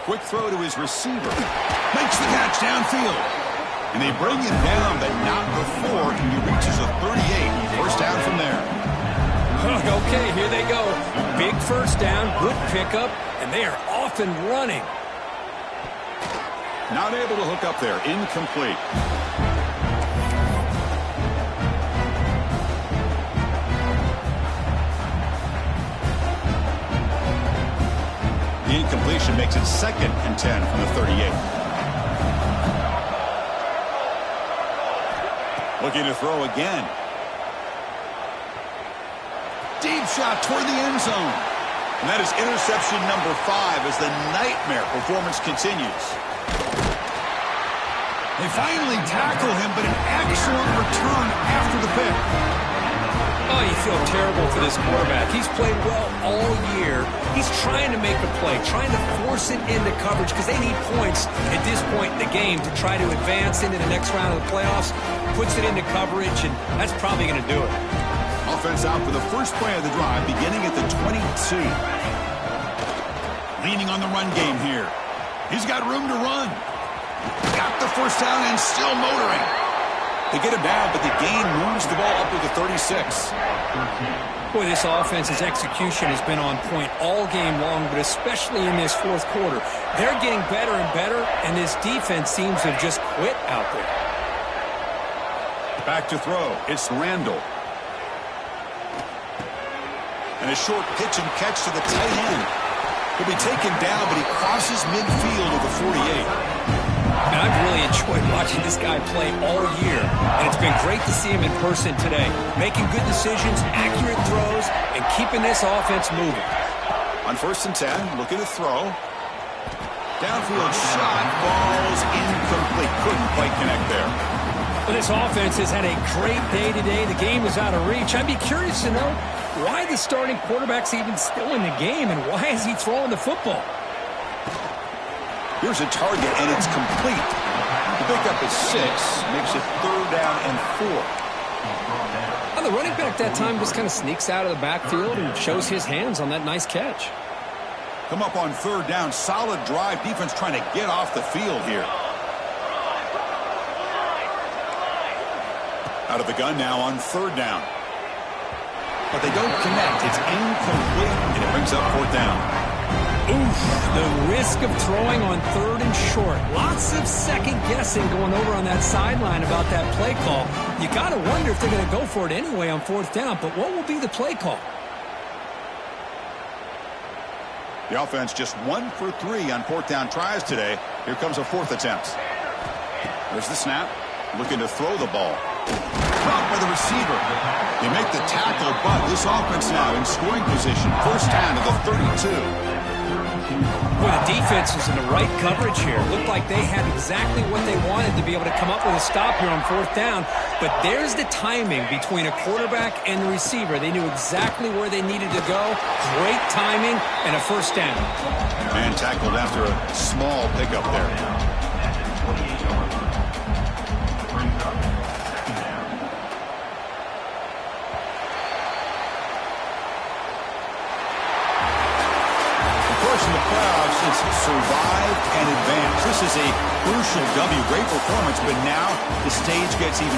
Quick throw to his receiver. Makes the catch downfield. And they bring him down, but not before he reaches a 38. First down from there. Okay, here they go. Big first down, good pickup, and they are off and running. Not able to hook up there. Incomplete. The incompletion makes it 2nd and 10 from the 38. Looking to throw again. Deep shot toward the end zone. And that is interception number 5 as the nightmare performance continues. They finally tackle him, but an excellent return after the pick. Oh, you feel terrible for this quarterback. He's played well all year. He's trying to make a play, trying to force it into coverage because they need points at this point in the game to try to advance into the next round of the playoffs. Puts it into coverage, and that's probably going to do it. Offense out for the first play of the drive, beginning at the 22. Leaning on the run game here. He's got room to run. Got the first down and still motoring. They get him down, but the gain moves the ball up to the 36. Boy, this offense's execution has been on point all game long, but especially in this fourth quarter. They're getting better and better, and this defense seems to have just quit out there. Back to throw. It's Randall. And a short pitch and catch to the tight end. He'll be taken down, but he crosses midfield of the 48. And I've really enjoyed watching this guy play all year, and it's been great to see him in person today, making good decisions, accurate throws, and keeping this offense moving. On 1st and 10, looking to throw. Downfield shot, falls incomplete. Couldn't quite connect there. Well, this offense has had a great day today. The game is out of reach. I'd be curious to know why the starting quarterback's even still in the game, and why is he throwing the football? Here's a target, and it's complete. The pickup is 6, makes it 3rd down and 4. Well, the running back that time just kind of sneaks out of the backfield and shows his hands on that nice catch. Come up on 3rd down. Solid drive. Defense trying to get off the field here. Out of the gun now on 3rd down. But they don't connect. It's incomplete, and it brings up 4th down. Oof, the risk of throwing on 3rd and short. Lots of second guessing going over on that sideline about that play call. You got to wonder if they're going to go for it anyway on 4th down, but what will be the play call? The offense just 1 for 3 on 4th down tries today. Here comes a 4th attempt. There's the snap. Looking to throw the ball. Dropped by the receiver. They make the tackle, but this offense now in scoring position. 1st down to the 32. Boy, the defense was in the right coverage here. Looked like they had exactly what they wanted to be able to come up with a stop here on 4th down. But there's the timing between a quarterback and the receiver. They knew exactly where they needed to go. Great timing and a 1st down. Man tackled after a small pickup there. In the playoffs, it's survive and advance. This is a crucial W. Great performance, but now the stage gets even